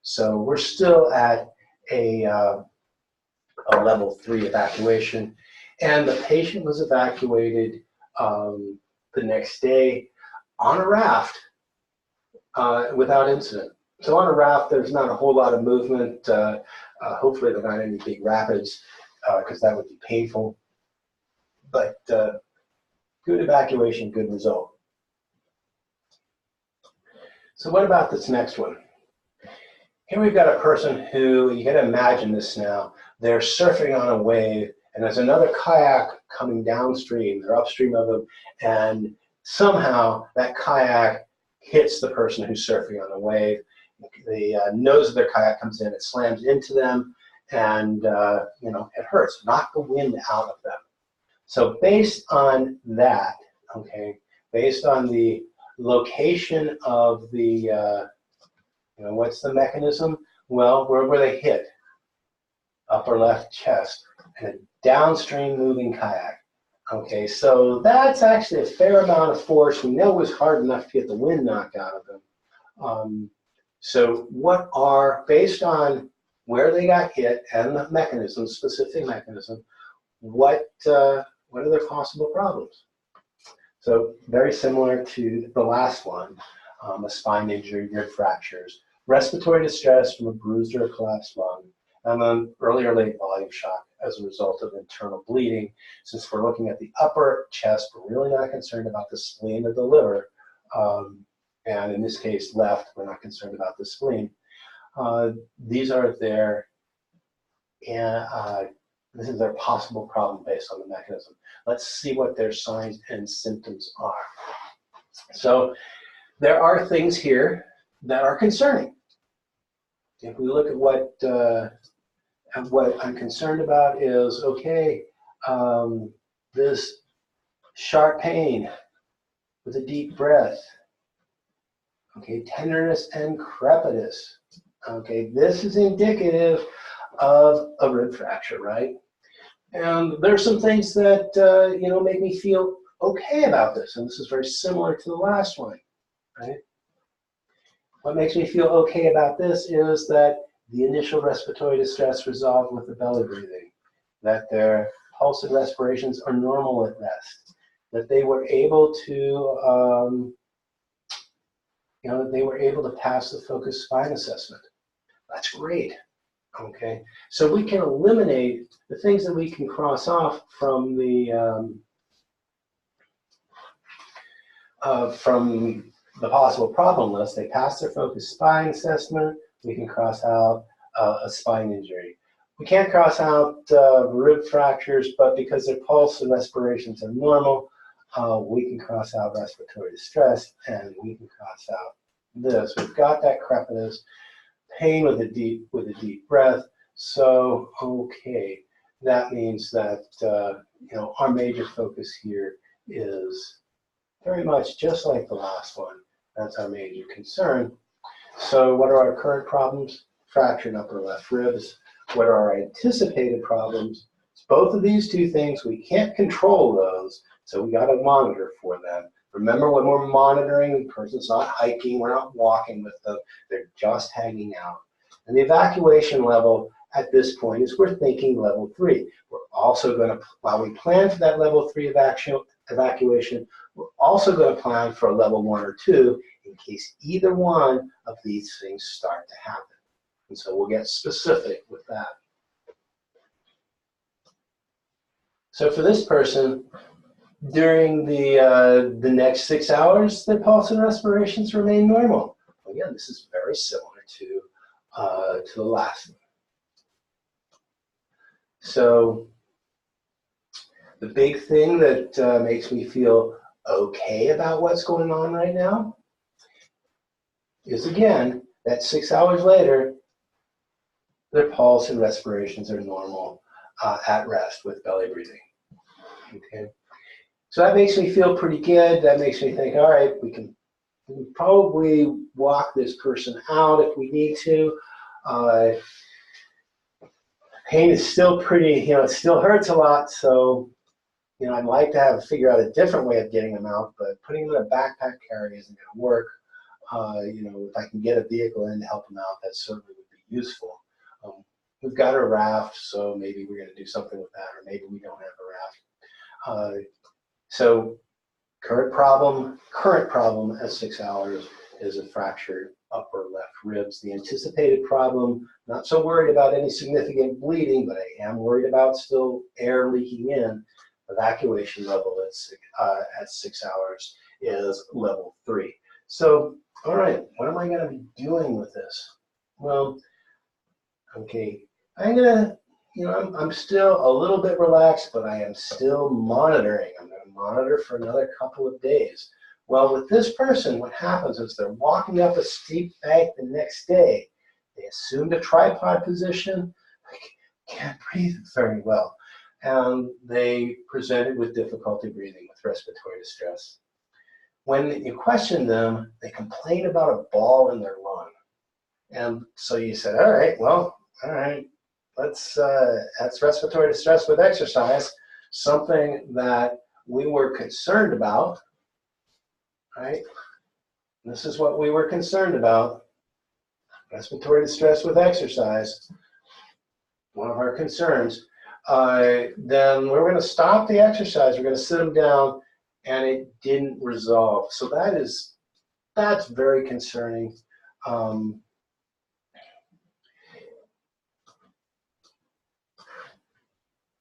So we're still at a level 3 evacuation, and the patient was evacuated the next day on a raft without incident. So on a raft, there's not a whole lot of movement. Hopefully there aren't any big rapids, because that would be painful. But good evacuation, good result. So what about this next one? Here we've got a person who, you can imagine this now, they're surfing on a wave, and there's another kayak coming downstream, they're upstream of them, and somehow that kayak hits the person who's surfing on the wave. The nose of their kayak comes in, it slams into them, and it hurts, knock the wind out of them. So based on that, okay, based on the location of the, what's the mechanism? Well, where were they hit? Upper left chest, and a downstream moving kayak. Okay, so that's actually a fair amount of force. We know it was hard enough to get the wind knocked out of them. So what are, based on where they got hit and the mechanism, specific mechanism, what are their possible problems? So very similar to the last one, a spine injury, rib fractures, respiratory distress from a bruised or collapsed lung, and then early or late volume shock as a result of internal bleeding. Since we're looking at the upper chest, we're really not concerned about the spleen or the liver. And in this case, left, we're not concerned about the spleen. These are their, this is their possible problem based on the mechanism. Let's see what their signs and symptoms are. So there are things here that are concerning. If we look at what I'm concerned about is, okay, this sharp pain with a deep breath, okay, tenderness and crepitus. Okay, this is indicative of a rib fracture, right? And there's some things that, make me feel okay about this. And this is very similar to the last one, right? What makes me feel okay about this is that the initial respiratory distress resolved with the belly breathing, that their pulse and respirations are normal at rest, that they were able to, they were able to pass the focused spine assessment. That's great. Okay, so we can eliminate the things that we can cross off from the possible problem list. They passed their focused spine assessment. We can cross out a spine injury. We can't cross out rib fractures, but because their pulse and respirations are normal, we can cross out respiratory distress, and we can cross out this. We've got that crepitus, pain with a deep breath. So, okay, that means that our major focus here is very much just like the last one. That's our major concern. So, what are our current problems? Fractured upper left ribs. What are our anticipated problems? Both of these two things, we can't control those, so we got to monitor for them. Remember, when we're monitoring, the person's not hiking, we're not walking with them, they're just hanging out. And the evacuation level at this point is we're thinking level 3. We're also going to, while we plan for that level 3 evacuation, we're also going to plan for a level 1 or 2 in case either one of these things start to happen. And so we'll get specific with that. So for this person, during the next 6 hours, their pulse and respirations remain normal. Again, this is very similar to the last one. So the big thing that makes me feel okay about what's going on right now is, again, that 6 hours later, their pulse and respirations are normal at rest with belly breathing. Okay. So that makes me feel pretty good. That makes me think, all right, we can probably walk this person out if we need to. Pain is still pretty, it still hurts a lot. So, I'd like to figure out a different way of getting them out, but putting them in a backpack carry isn't going to work. If I can get a vehicle in to help them out, that certainly would be useful. We've got a raft, so maybe we're going to do something with that, or maybe we don't have a raft. So current problem at 6 hours is a fractured upper left ribs. The anticipated problem, not so worried about any significant bleeding, but I am worried about still air leaking in. Evacuation level at 6 hours is level 3. So, all right, what am I going to be doing with this? Well, okay, I'm going to, I'm still a little bit relaxed, but I am still monitoring. I'm going to monitor for another couple of days. Well, with this person, what happens is they're walking up a steep bank the next day. They assumed a tripod position, can't breathe very well, and they presented with difficulty breathing with respiratory distress. When you question them, they complain about a ball in their lung. And so you said, all right, that's respiratory distress with exercise. something that we were concerned about, right? This is what we were concerned about. Respiratory distress with exercise, one of our concerns. Then we're going to stop the exercise. We're going to sit them down, and it didn't resolve. So that's very concerning.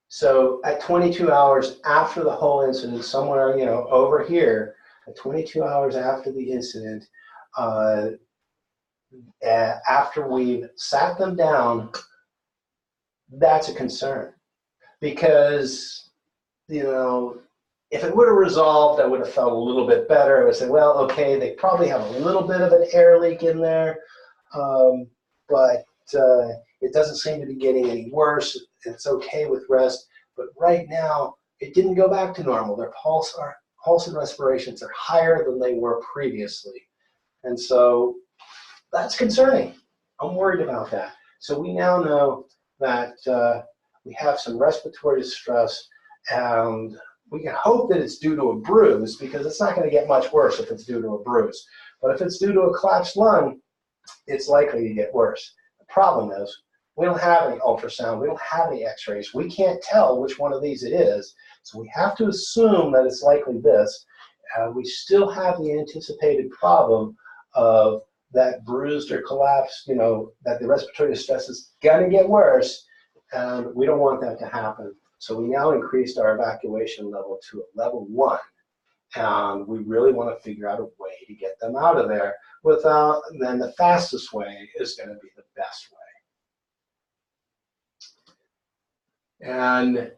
So at 22 hours after the whole incident, somewhere, you know, over here, at 22 hours after the incident, after we've sat them down, that's a concern. Because, you know, if it would have resolved, I would have felt a little bit better. I would say, well, okay, they probably have a little bit of an air leak in there, but it doesn't seem to be getting any worse. It's okay with rest, but right now it didn't go back to normal. Their pulse and respirations are higher than they were previously, and so that's concerning. I'm worried about that. So we now know that we have some respiratory distress, and we can hope that it's due to a bruise, because it's not going to get much worse if it's due to a bruise. But if it's due to a collapsed lung, it's likely to get worse. The problem is we don't have any ultrasound, we don't have any x-rays, we can't tell which one of these it is, so we have to assume that it's likely this. We still have the anticipated problem of that bruised or collapsed, you know, that the respiratory distress is going to get worse, and we don't want that to happen. So we now increased our evacuation level to a level 1, and we really want to figure out a way to get them out of there without, then the fastest way is going to be the best way. And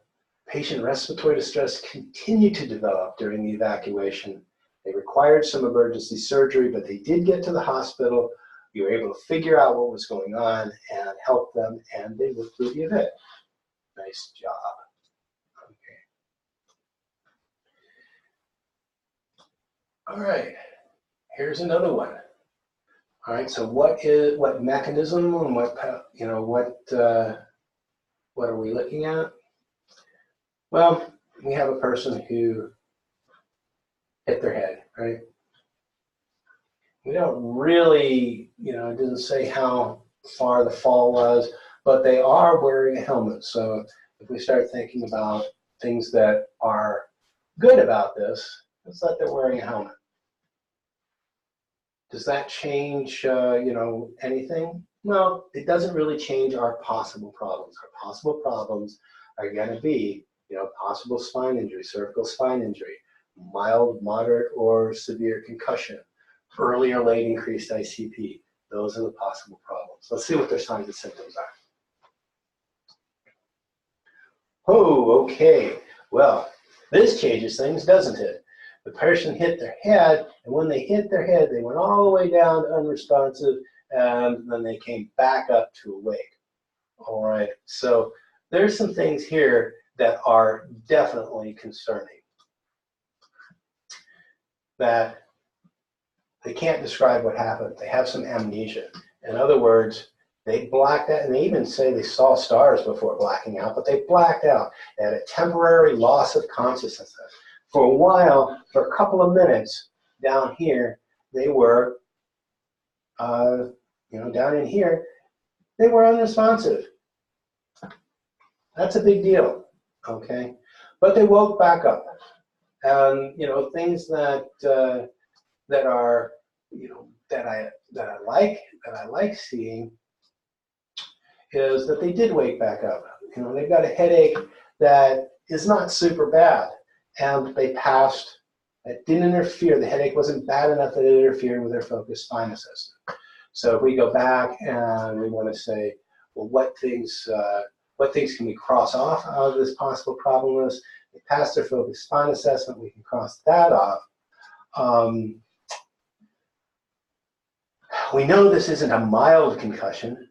patient respiratory distress continued to develop during the evacuation. They required some emergency surgery, but they did get to the hospital. We were able to figure out what was going on and help them, and they went through the event. Nice job. Okay. All right, here's another one. All right, so what mechanism and what, you know, what are we looking at? Well, we have a person who hit their head, right? We don't really, you know, it doesn't say how far the fall was, but they are wearing a helmet. So if we start thinking about things that are good about this, it's that they're wearing a helmet. Does that change, you know, anything? No, it doesn't really change our possible problems. Our possible problems are going to be, you know, possible spine injury, cervical spine injury, mild, moderate, or severe concussion, early or late increased ICP. Those are the possible problems. Let's see what their signs and symptoms are. Oh, okay. Well, this changes things, doesn't it? The person hit their head, and when they hit their head, they went all the way down to unresponsive, and then they came back up to awake. All right, so there's some things here that are definitely concerning. That they can't describe what happened. They have some amnesia. In other words, they blacked out, and they even say they saw stars before blacking out, but they blacked out. They had a temporary loss of consciousness. For a while, for a couple of minutes down here, they were, you know, down in here, they were unresponsive. That's a big deal, okay? But they woke back up. And, you know, things that that are, you know, that I like seeing is that they did wake back up. You know, they've got a headache that is not super bad, and they passed. It didn't interfere. The headache wasn't bad enough that it interfered with their focused spine assessment. So if we go back and we want to say, well, what things can we cross off out of this possible problem list? They passed their focused spine assessment. We can cross that off. We know this isn't a mild concussion.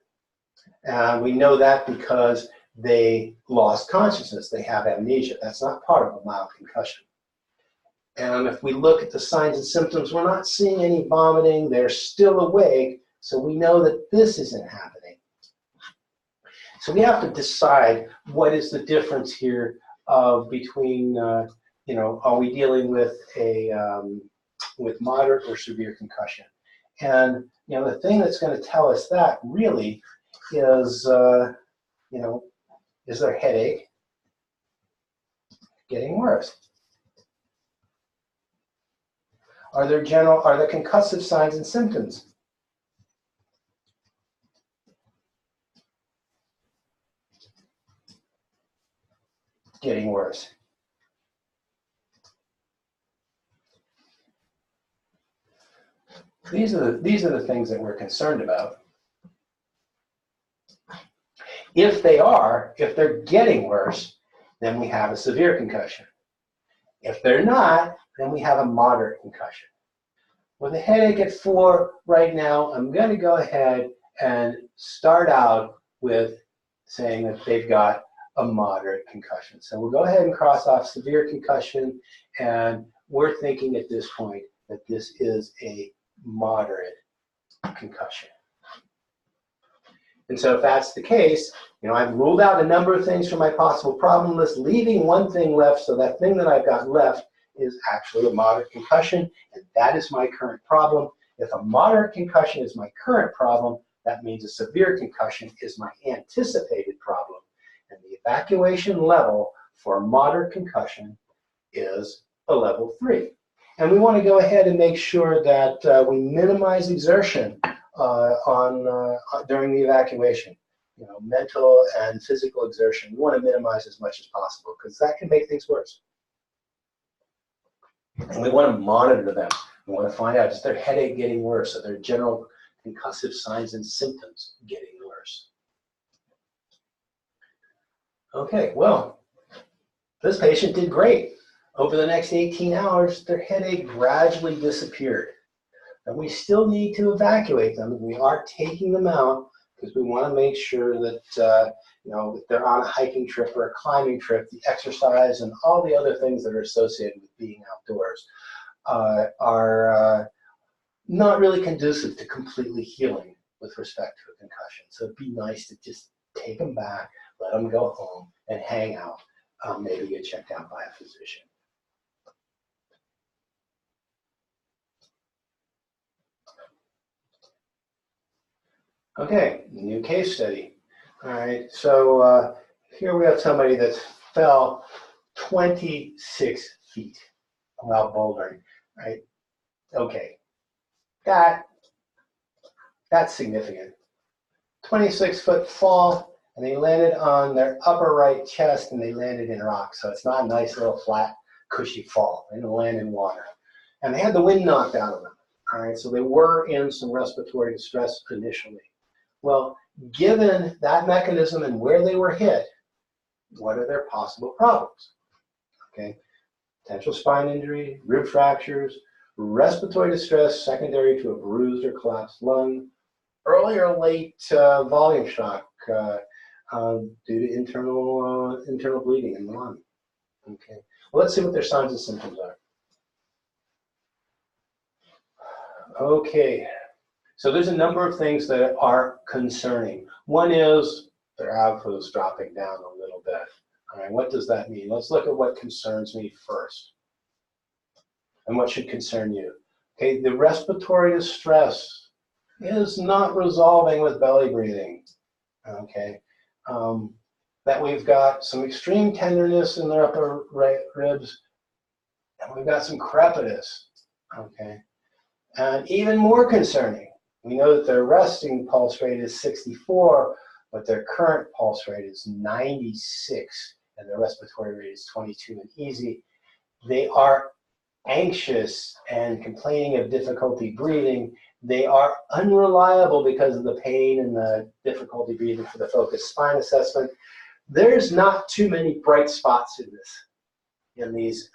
We know that because they lost consciousness. They have amnesia. That's not part of a mild concussion. And if we look at the signs and symptoms, we're not seeing any vomiting. They're still awake, so we know that this isn't happening. So we have to decide what is the difference here between, you know, are we dealing with a with moderate or severe concussion? And you know, the thing that's going to tell us that really is, you know, is their headache getting worse? Are there concussive signs and symptoms getting worse? These are the things that we're concerned about. If they're getting worse, then we have a severe concussion. If they're not, then we have a moderate concussion. With a headache at 4 right now, I'm going to go ahead and start out with saying that they've got a moderate concussion. So we'll go ahead and cross off severe concussion, and we're thinking at this point that this is a moderate concussion. And so if that's the case, you know, I've ruled out a number of things from my possible problem list, leaving one thing left. So that thing that I've got left is actually a moderate concussion, and that is my current problem. If a moderate concussion is my current problem, that means a severe concussion is my anticipated problem. And the evacuation level for a moderate concussion is a level 3. And we want to go ahead and make sure that we minimize exertion during the evacuation. You know, mental and physical exertion, we want to minimize as much as possible because that can make things worse. And we want to monitor them. We want to find out, is their headache getting worse? Are their general concussive signs and symptoms getting worse? Okay, well, this patient did great. Over the next 18 hours, their headache gradually disappeared. And we still need to evacuate them. We are taking them out because we want to make sure that, you know, if they're on a hiking trip or a climbing trip, the exercise and all the other things that are associated with being outdoors are not really conducive to completely healing with respect to a concussion. So it'd be nice to just take them back, let them go home and hang out, maybe get checked out by a physician. Okay, new case study. All right, so here we have somebody that fell 26 feet while bouldering, right? Okay, that's significant. 26-foot fall, and they landed on their upper right chest, and they landed in rocks. So it's not a nice little flat, cushy fall. They didn't land in water. And they had the wind knocked out of them. All right, so they were in some respiratory distress initially. Well, given that mechanism and where they were hit, what are their possible problems? Okay, potential spine injury, rib fractures, respiratory distress secondary to a bruised or collapsed lung, early or late volume shock due to internal bleeding in the lung. Okay, well, let's see what their signs and symptoms are. Okay, so there's a number of things that are concerning. One is their output is dropping down a little bit. All right, what does that mean? Let's look at what concerns me first. And what should concern you? Okay, the respiratory distress is not resolving with belly breathing. Okay, that we've got some extreme tenderness in their upper right ribs, and we've got some crepitus. Okay, and even more concerning, we know that their resting pulse rate is 64, but their current pulse rate is 96, and their respiratory rate is 22 and easy. They are anxious and complaining of difficulty breathing. They are unreliable because of the pain and the difficulty breathing for the focused spine assessment. There's not too many bright spots on these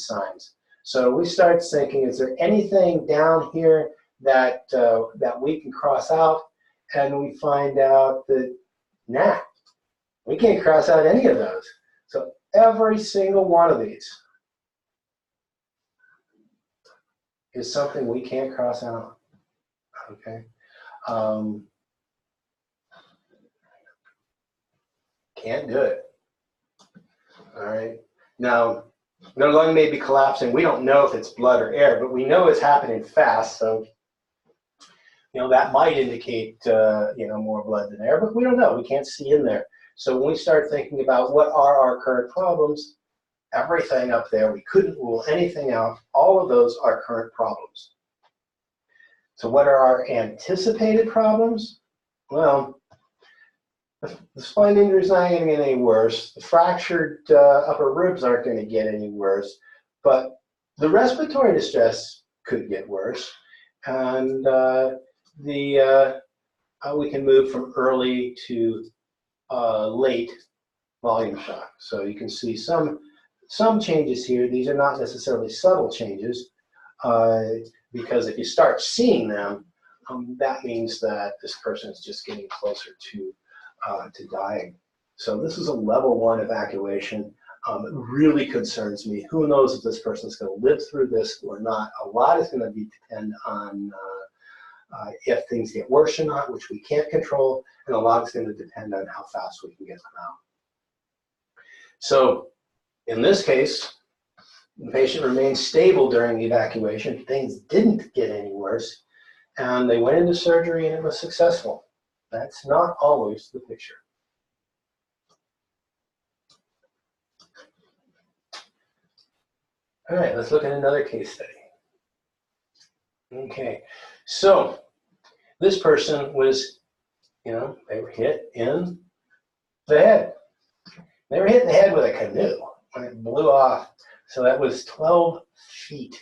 signs. So we start thinking, is there anything down here that we can cross out? And we find out that, nah, we can't cross out any of those. So every single one of these is something we can't cross out. Okay. Can't do it. all right? Now, their lung may be collapsing. We don't know if it's blood or air, but we know it's happening fast, so that might indicate more blood than air, but we don't know. We can't see in there. So when we start thinking about what are our current problems, everything up there, we couldn't rule anything out. All of those are current problems. So what are our anticipated problems? Well, the spine injury is not going to get any worse. The fractured upper ribs aren't going to get any worse, but the respiratory distress could get worse, and we can move from early to late volume shock. So you can see some changes here. These are not necessarily subtle changes, because if you start seeing them, that means that this person is just getting closer to dying. So this is a level 1 evacuation. It really concerns me. Who knows if this person is going to live through this or not? A lot is going to depend on if things get worse or not, which we can't control, and a lot is going to depend on how fast we can get them out. So in this case, the patient remained stable during the evacuation. Things didn't get any worse, and they went into surgery and it was successful. That's not always the picture. All right, let's look at another case study. Okay, so this person was, they were hit in the head. They were hit in the head with a canoe when it blew off. So that was 12 feet,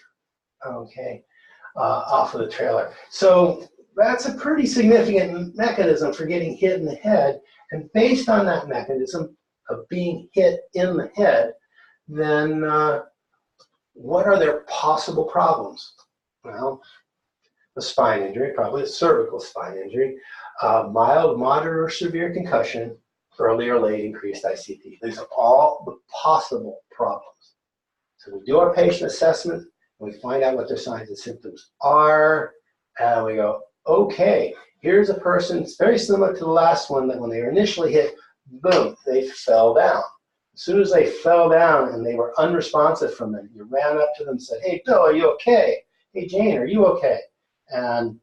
okay, off of the trailer. So that's a pretty significant mechanism for getting hit in the head. And based on that mechanism of being hit in the head, then what are their possible problems? Well, the spine injury, probably a cervical spine injury, mild, moderate, or severe concussion, early or late increased ICP. These are all the possible problems. So we do our patient assessment, and we find out what their signs and symptoms are, and we go, okay, here's a person, it's very similar to the last one, that when they were initially hit, boom, they fell down. As soon as they fell down and they were unresponsive from it, you ran up to them and said, hey, Bill, are you okay? Hey, Jane, are you okay? And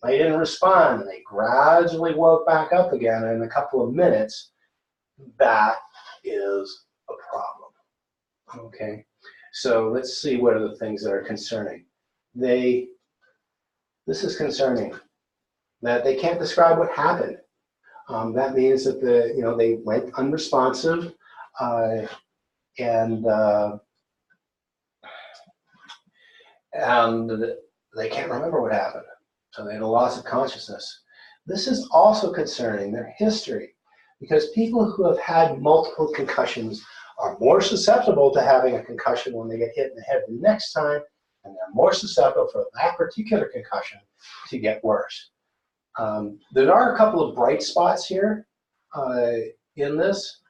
they didn't respond, and they gradually woke back up again, and in a couple of minutes, that is a problem, okay? So let's see what are the things that are concerning. This is concerning, that they can't describe what happened. That means that they went unresponsive, and they can't remember what happened. So they had a loss of consciousness. This is also concerning, their history, because people who have had multiple concussions are more susceptible to having a concussion when they get hit in the head the next time, and they're more susceptible for that particular concussion to get worse. There are a couple of bright spots here in this,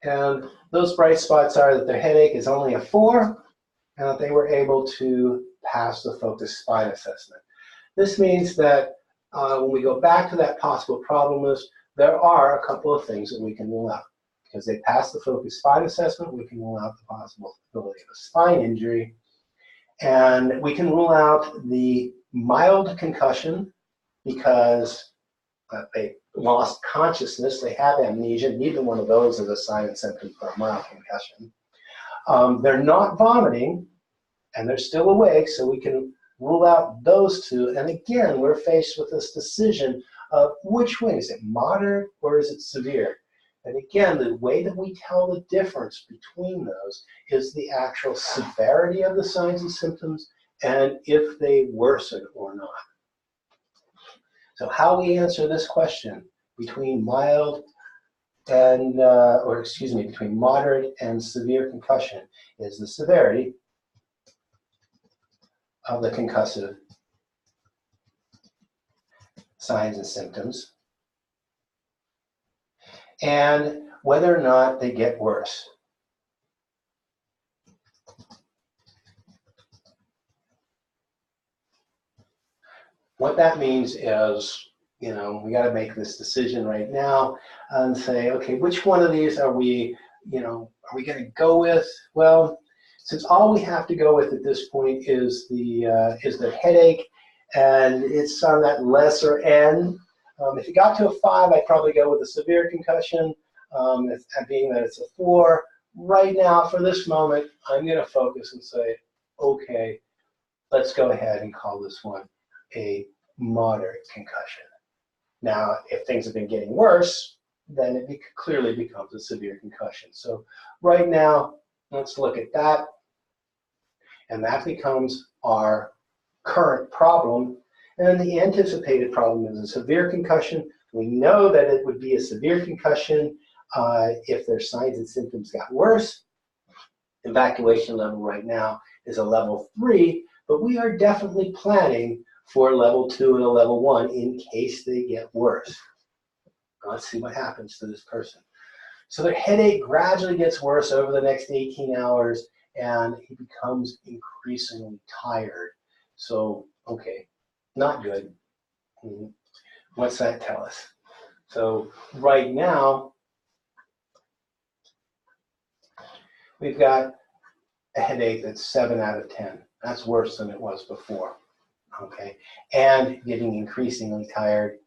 and those bright spots are that their headache is only a 4, and that they were able to pass the focused spine assessment. This means that when we go back to that possible problem list, there are a couple of things that we can rule out. Because they passed the focused spine assessment, we can rule out the possibility of a spine injury. And we can rule out the mild concussion because they lost consciousness, they have amnesia. Neither one of those is a sign and symptom for a mild concussion. They're not vomiting, and they're still awake, so we can rule out those two. And again, we're faced with this decision of which one, is it moderate or is it severe? And again, the way that we tell the difference between those is the actual severity of the signs and symptoms and if they worsen or not. So how we answer this question between mild and, between moderate and severe concussion is the severity of the concussive signs and symptoms, and whether or not they get worse. What that means is, we got to make this decision right now and say, okay, which one of these are we are we going to go with? Well, since all we have to go with at this point is the headache, and it's on that lesser end. If it got to a 5, I'd probably go with a severe concussion. Being that it's a 4, right now for this moment, I'm going to focus and say, okay, let's go ahead and call this one a moderate concussion. Now, if things have been getting worse, then it clearly becomes a severe concussion. So right now, let's look at that. And that becomes our current problem. And then the anticipated problem is a severe concussion. We know that it would be a severe concussion if their signs and symptoms got worse. Evacuation level right now is a level 3, but we are definitely planning for a level 2 and a level 1 in case they get worse. Let's see what happens to this person. So their headache gradually gets worse over the next 18 hours, and he becomes increasingly tired. So, okay, not good. What's that tell us? So right now, we've got a headache that's 7 out of 10. That's worse than it was before, okay? And getting increasingly tired.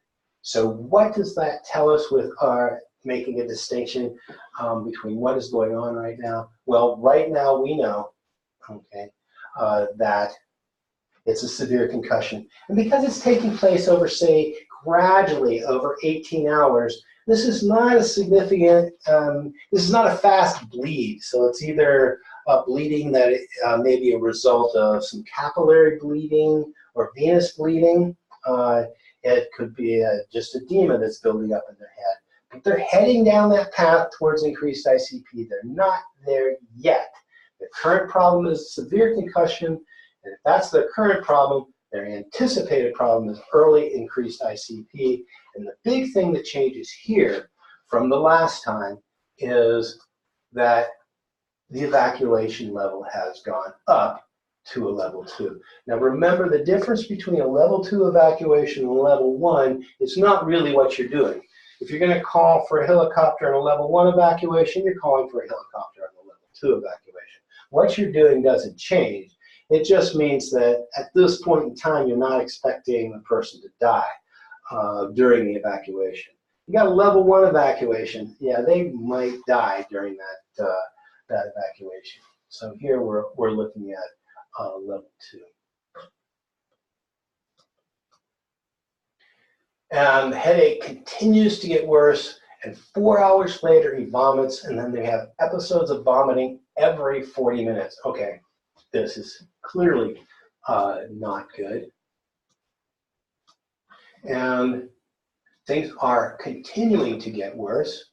So what does that tell us with our making a distinction between what is going on right now? Well, right now we know, okay, that it's a severe concussion. And because it's taking place over, say, gradually over 18 hours, this is not a significant, this is not a fast bleed. So it's either a bleeding that may be a result of some capillary bleeding or venous bleeding. It could be just edema that's building up in their head. But they're heading down that path towards increased ICP. They're not there yet. The current problem is severe concussion, and if that's their current problem, their anticipated problem is early increased ICP. And the big thing that changes here from the last time is that the evacuation level has gone up to a level 2. Now remember, the difference between a level 2 evacuation and a level 1 is not really what you're doing. If you're going to call for a helicopter and a level 1 evacuation, you're calling for a helicopter and a level 2 evacuation. What you're doing doesn't change. It just means that at this point in time, you're not expecting the person to die during the evacuation. You got a level 1 evacuation, yeah, they might die during that evacuation. So here we're looking at level 2. And the headache continues to get worse, and 4 hours later he vomits, and then they have episodes of vomiting every 40 minutes. Okay, this is clearly not good. And things are continuing to get worse.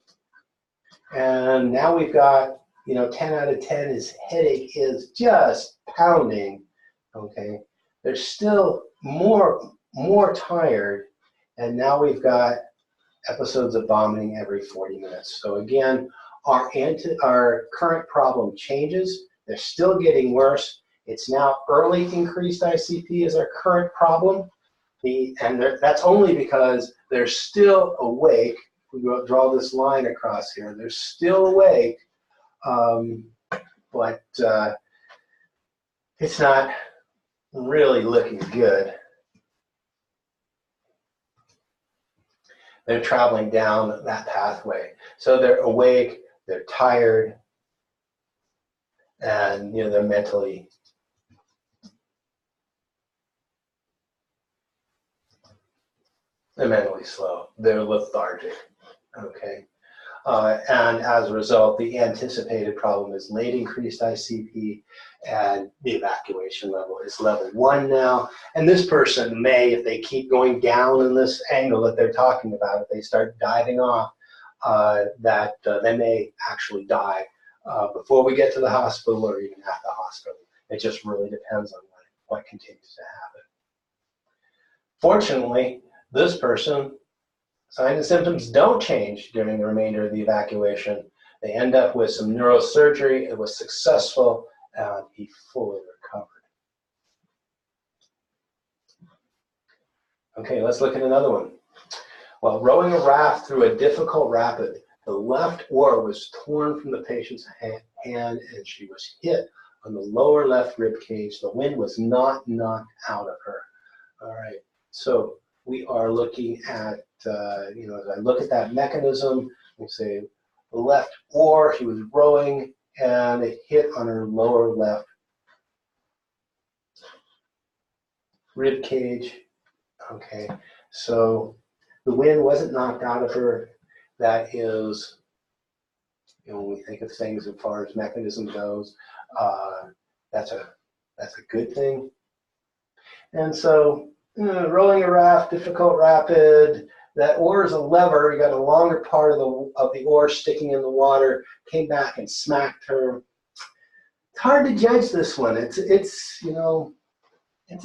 And now we've got, 10 out of 10, his headache is just pounding, okay? They're still more tired, and now we've got episodes of vomiting every 40 minutes. So again, our current problem changes. They're still getting worse. It's now early increased ICP is our current problem. That's only because they're still awake. We draw this line across here. They're still awake, but it's not really looking good. They're traveling down that pathway. So they're awake, they're tired, and they're mentally slow. They're lethargic, okay? And as a result, the anticipated problem is late increased ICP, and the evacuation level is level 1 now. And this person may, if they keep going down in this angle that they're talking about, if they start diving off, they may actually die before we get to the hospital or even at the hospital. It just really depends on what continues to happen. Fortunately, this person, signs and symptoms don't change during the remainder of the evacuation. They end up with some neurosurgery. It was successful, and he fully recovered. Okay, let's look at another one. Well, rowing a raft through a difficult rapid. The left oar was torn from the patient's hand, and she was hit on the lower left rib cage. The wind was not knocked out of her. All right, so we are looking at, as I look at that mechanism, we say the left oar, she was rowing, and it hit on her lower left rib cage. Okay, so the wind wasn't knocked out of her. That is, when we think of things as far as mechanism goes, that's a good thing. And so, rowing a raft, difficult, rapid. That oar is a lever. You got a longer part of the oar sticking in the water. Came back and smacked her. It's hard to judge this one. It's a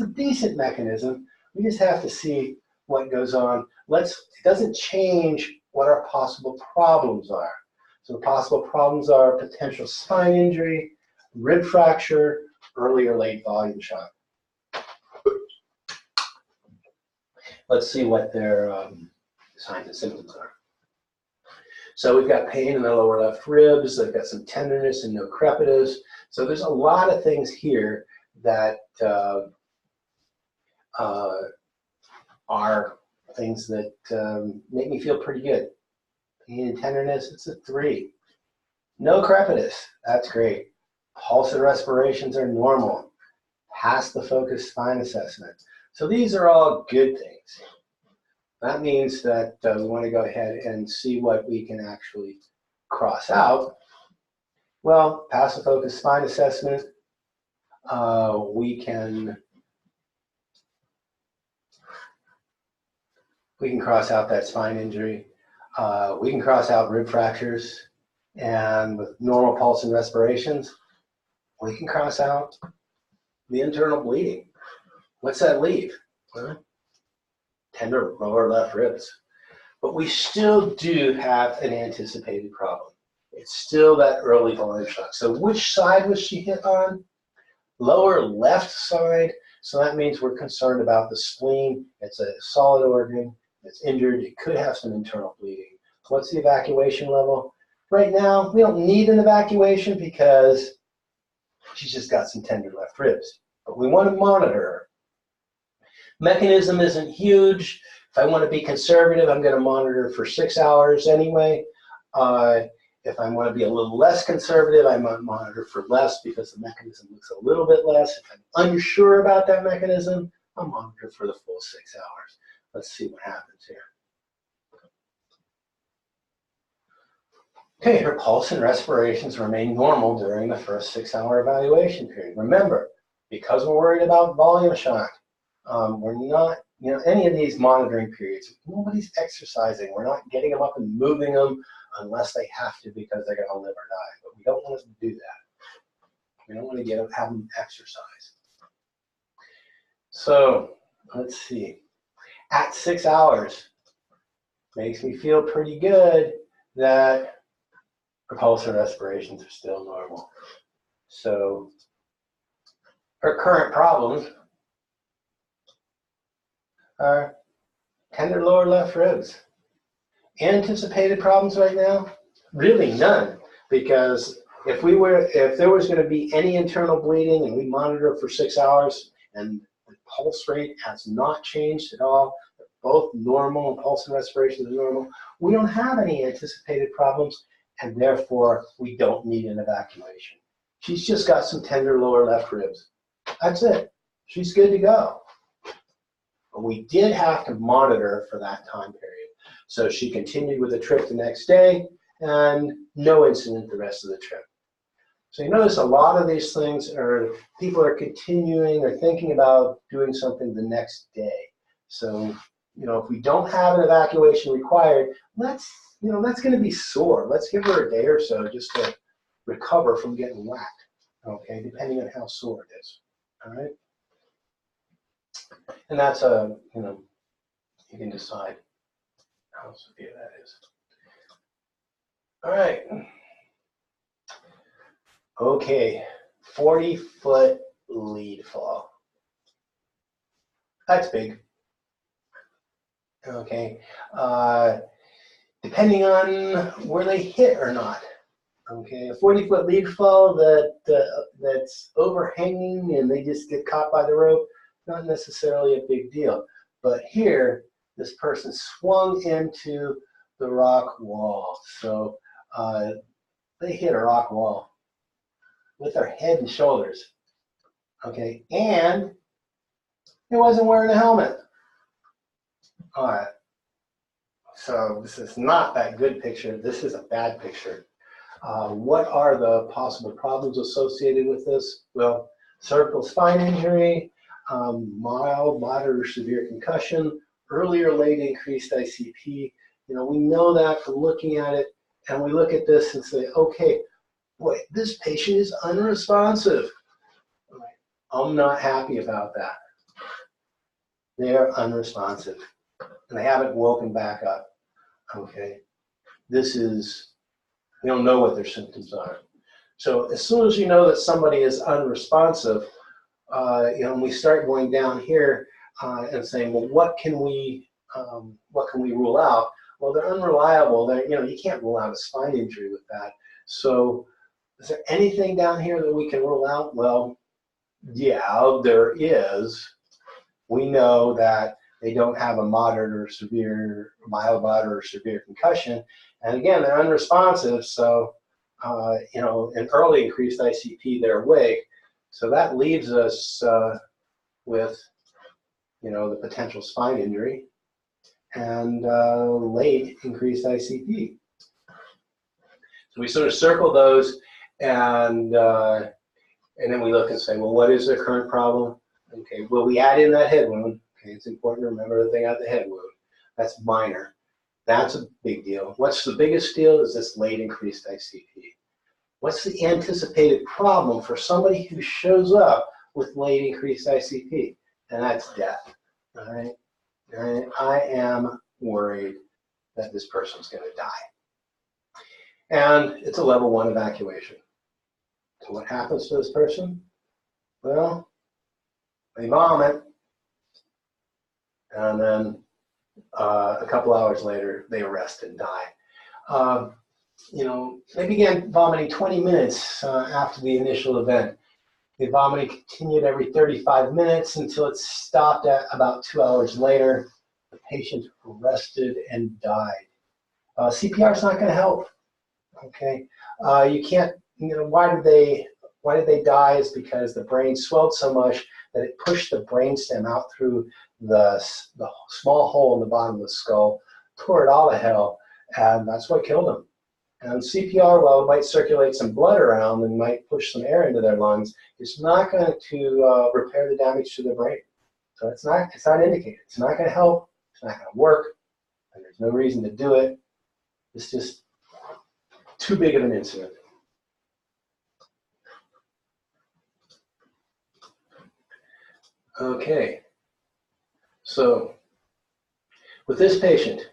decent mechanism. We just have to see what goes on. It doesn't change what our possible problems are. So the possible problems are potential spine injury, rib fracture, early or late volume shock. Let's see what their signs and symptoms are. So we've got pain in the lower left ribs. They've got some tenderness and no crepitus. So there's a lot of things here that are things that make me feel pretty good. Pain and tenderness, it's a 3. No crepitus, that's great. Pulse and respirations are normal. Pass the focused spine assessment. So these are all good things. That means that we want to go ahead and see what we can actually cross out. Well, pass the focused spine assessment. We can cross out that spine injury. We can cross out rib fractures, and with normal pulse and respirations, we can cross out the internal bleeding. What's that leave? Tender lower left ribs. But we still do have an anticipated problem. It's still that early volume shock. So which side was she hit on? Lower left side. So that means we're concerned about the spleen. It's a solid organ. It's injured. It could have some internal bleeding. What's the evacuation level? Right now, we don't need an evacuation because she's just got some tender left ribs. But we want to monitor her. Mechanism isn't huge. If I want to be conservative, I'm going to monitor for 6 hours anyway. If I want to be a little less conservative, I might monitor for less because the mechanism looks a little bit less. If I'm unsure about that mechanism, I'll monitor for the full 6 hours. Let's see what happens here. Okay, her pulse and respirations remain normal during the first 6-hour evaluation period. Remember, because we're worried about volume shock, we're not, any of these monitoring periods, nobody's exercising. We're not getting them up and moving them unless they have to because they're going to live or die. But we don't want to do that. We don't want to have them exercise. So let's see. At 6 hours, makes me feel pretty good that her pulse and respirations are still normal. So her current problems are tender lower left ribs. Anticipated problems right now? Really none, because if there was going to be any internal bleeding and we monitor for 6 hours and the pulse rate has not changed at all, both normal and pulse and respiration is normal, we don't have any anticipated problems, and therefore we don't need an evacuation. She's just got some tender lower left ribs. That's it. She's good to go. But we did have to monitor for that time period. So she continued with the trip the next day, and no incident the rest of the trip. So you notice a lot of these things are, people are continuing or thinking about doing something the next day. So, if we don't have an evacuation required, that's going to be sore. Let's give her a day or so just to recover from getting whacked, okay, depending on how sore it is, all right? And that's you can decide how severe that is. All right. Okay, 40-foot lead fall. That's big. Okay. depending on where they hit or not. Okay, a 40-foot leaf fall that's overhanging and they just get caught by the rope, not necessarily a big deal. But here, this person swung into the rock wall. So they hit a rock wall with their head and shoulders. Okay, and he wasn't wearing a helmet. All right, so this is not that good picture. This is a bad picture. What are the possible problems associated with this? Well, cervical spine injury, mild, moderate, or severe concussion, early or late increased ICP. You know, we know that from looking at it, and we look at this and say, okay, boy, this patient is unresponsive. I'm not happy about that. They're unresponsive, and they haven't woken back up. Okay, this is, we don't know what their symptoms are. So as soon as you know that somebody is unresponsive, you know, we start going down here and saying, well, what can we rule out? Well, they're unreliable. They're, you know, you can't rule out a spine injury with that. So is there anything down here that we can rule out? Well, yeah, there is. We know that they don't have a moderate or severe, mild, moderate, or severe concussion. And again, they're unresponsive. So, you know, an early increased ICP, they're awake. So that leaves us with, you know, the potential spine injury and late increased ICP. So we sort of circle those, and then we look and say, well, what is their current problem? Okay, well, we add in that head wound. Okay, it's important to remember that they got the head wound. That's minor. That's a big deal. What's the biggest deal is this late increased ICP. What's the anticipated problem for somebody who shows up with late increased ICP? And that's death. All right? And I am worried that this person's going to die. And it's a level 1 evacuation. So what happens to this person? Well, they vomit, and then a couple hours later, they arrest and die. You know, they began vomiting 20 minutes after the initial event. The vomiting continued every 35 minutes until it stopped at about 2 hours later. The patient arrested and died. CPR is not going to help. Okay, you can't. You know, why did they die? Is because the brain swelled so much that it pushed the brainstem out through the small hole in the bottom of the skull, tore it all to hell, and that's what killed them. And CPR, while it might circulate some blood around and might push some air into their lungs, it's not going to repair the damage to the brain. So it's not indicated. It's not going to help. It's not going to work. And there's no reason to do it. It's just too big of an incident. Okay. So with this patient,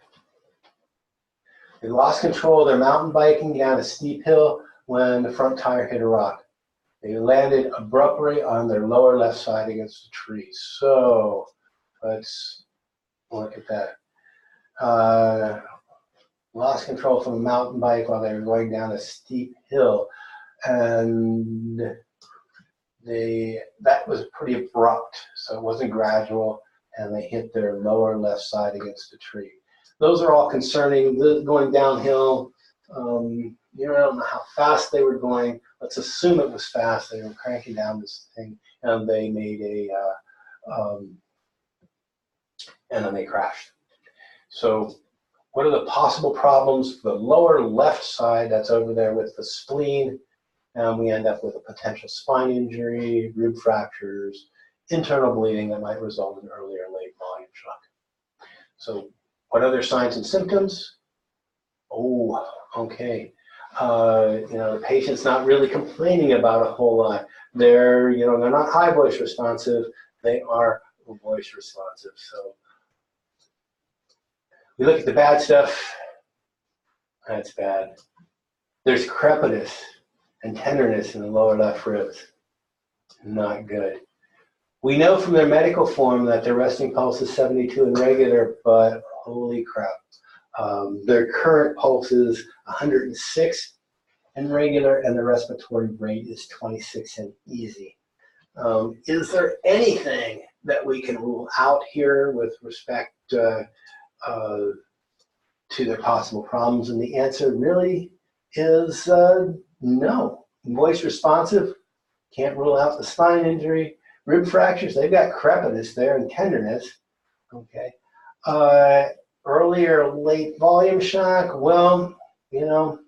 they lost control of their mountain biking down a steep hill when the front tire hit a rock. They landed abruptly on their lower left side against a tree. So let's look at that. Lost control from a mountain bike while they were going down a steep hill. And that was pretty abrupt, so it wasn't gradual, and they hit their lower left side against a tree. Those are all concerning. Going downhill, you know, I don't know how fast they were going. Let's assume it was fast. They were cranking down this thing, and they made and then they crashed. So what are the possible problems? The lower left side, that's over there with the spleen, and we end up with a potential spine injury, rib fractures, internal bleeding that might result in early or late volume shock. So what other signs and symptoms? Oh, okay. You know, the patient's not really complaining about a whole lot. They're not high voice responsive. They are voice responsive. So we look at the bad stuff. That's bad. There's crepitus and tenderness in the lower left ribs. Not good. We know from their medical form that their resting pulse is 72 and regular, but holy crap. Their current pulse is 106 in regular, and the respiratory rate is 26 in easy. Is there anything that we can rule out here with respect to their possible problems? And the answer really is no. Voice responsive, can't rule out the spine injury. Rib fractures, they've got crepitus there and tenderness. Okay. Early or late volume shock, well, you know,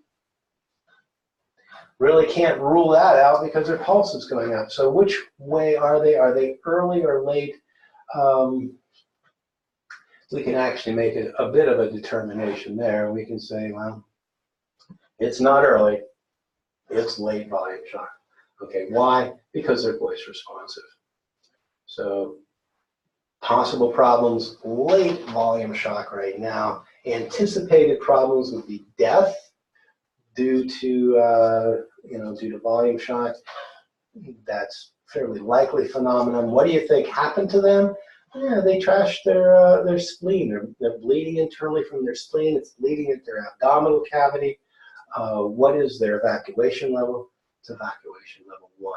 really can't rule that out because their pulse is going up. So which way are they? Are they early or late? We can actually make a bit of a determination there. We can say, well, it's not early, it's late volume shock. Okay, why? Because they're voice responsive. So possible problems, late volume shock right now. Anticipated problems would be death due to due to volume shock. That's fairly likely phenomenon. What do you think happened to them? Yeah, they trashed their spleen. They're bleeding internally from their spleen. It's bleeding into their abdominal cavity. What is their evacuation level? It's evacuation level 1.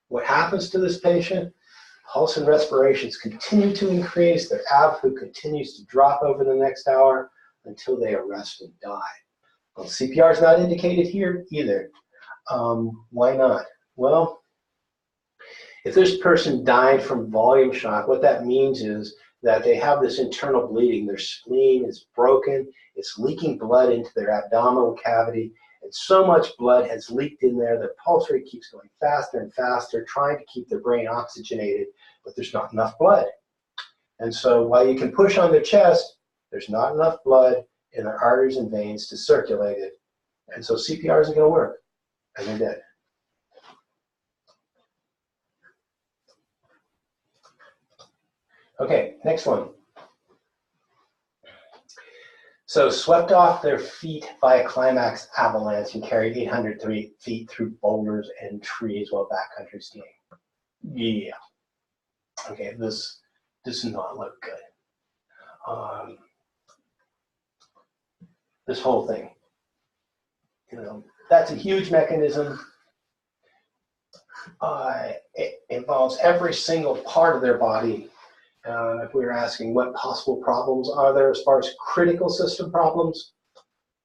What happens to this patient? Pulse and respirations continue to increase. Their AVHU continues to drop over the next hour until they arrest and die. Well, CPR is not indicated here either. Why not? Well, if this person died from volume shock, what that means is that they have this internal bleeding. Their spleen is broken. It's leaking blood into their abdominal cavity. And so much blood has leaked in there, their pulse rate keeps going faster and faster, trying to keep their brain oxygenated, but there's not enough blood. And so while you can push on their chest, there's not enough blood in their arteries and veins to circulate it. And so CPR isn't going to work, and they're dead. Okay, next one. So swept off their feet by a climax avalanche and carried 800 feet through boulders and trees while backcountry skiing. Yeah. Okay, this does not look good. This whole thing, that's a huge mechanism. It involves every single part of their body. If we were asking what possible problems are there as far as critical system problems,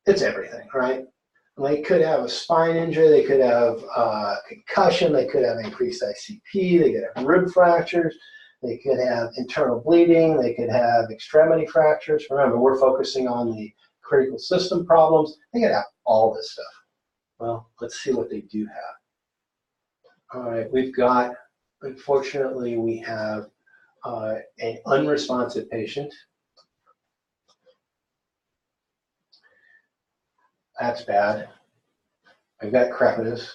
it's everything, right? They could have a spine injury, they could have concussion, they could have increased ICP, they could have rib fractures, they could have internal bleeding, they could have extremity fractures. Remember, we're focusing on the critical system problems. They could have all this stuff. Well, let's see what they do have. All right, we've got, unfortunately, we have an unresponsive patient. That's bad. We've got crepitus.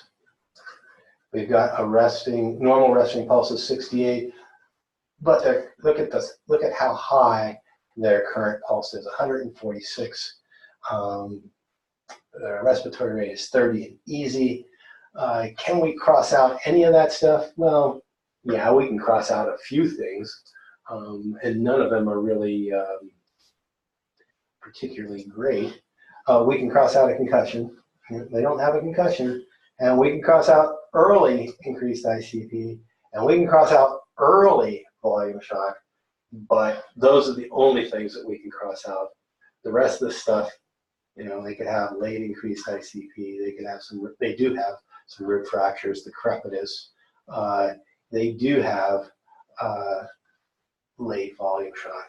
We've got normal resting pulse of 68. But look at how high their current pulse is, 146. Their respiratory rate is 30 and easy. Can we cross out any of that stuff? Well, yeah, we can cross out a few things, and none of them are really particularly great. We can cross out a concussion. They don't have a concussion. And we can cross out early increased ICP. And we can cross out early volume shock. But those are the only things that we can cross out. The rest of the stuff, they could have late increased ICP. They do have some rib fractures, the crepitus. They do have late volume shock,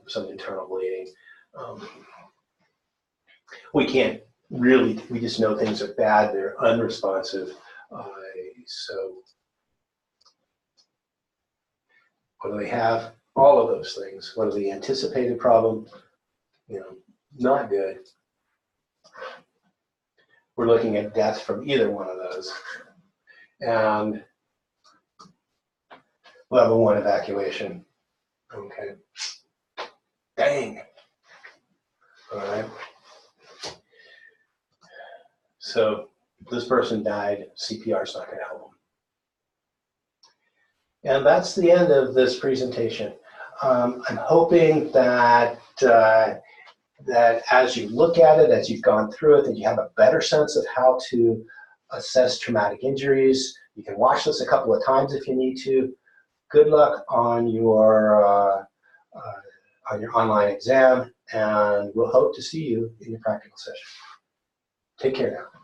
some internal bleeding. We can't really, we just know things are bad, they're unresponsive. So what do they have? All of those things. What are the anticipated problems? Not good. We're looking at death from either one of those. And level 1 evacuation. Okay. Dang. All right. So this person died. CPR is not going to help them. And that's the end of this presentation. I'm hoping that that as you look at it, as you've gone through it, that you have a better sense of how to assess traumatic injuries. You can watch this a couple of times if you need to. Good luck on your online exam, and we'll hope to see you in your practical session. Take care now.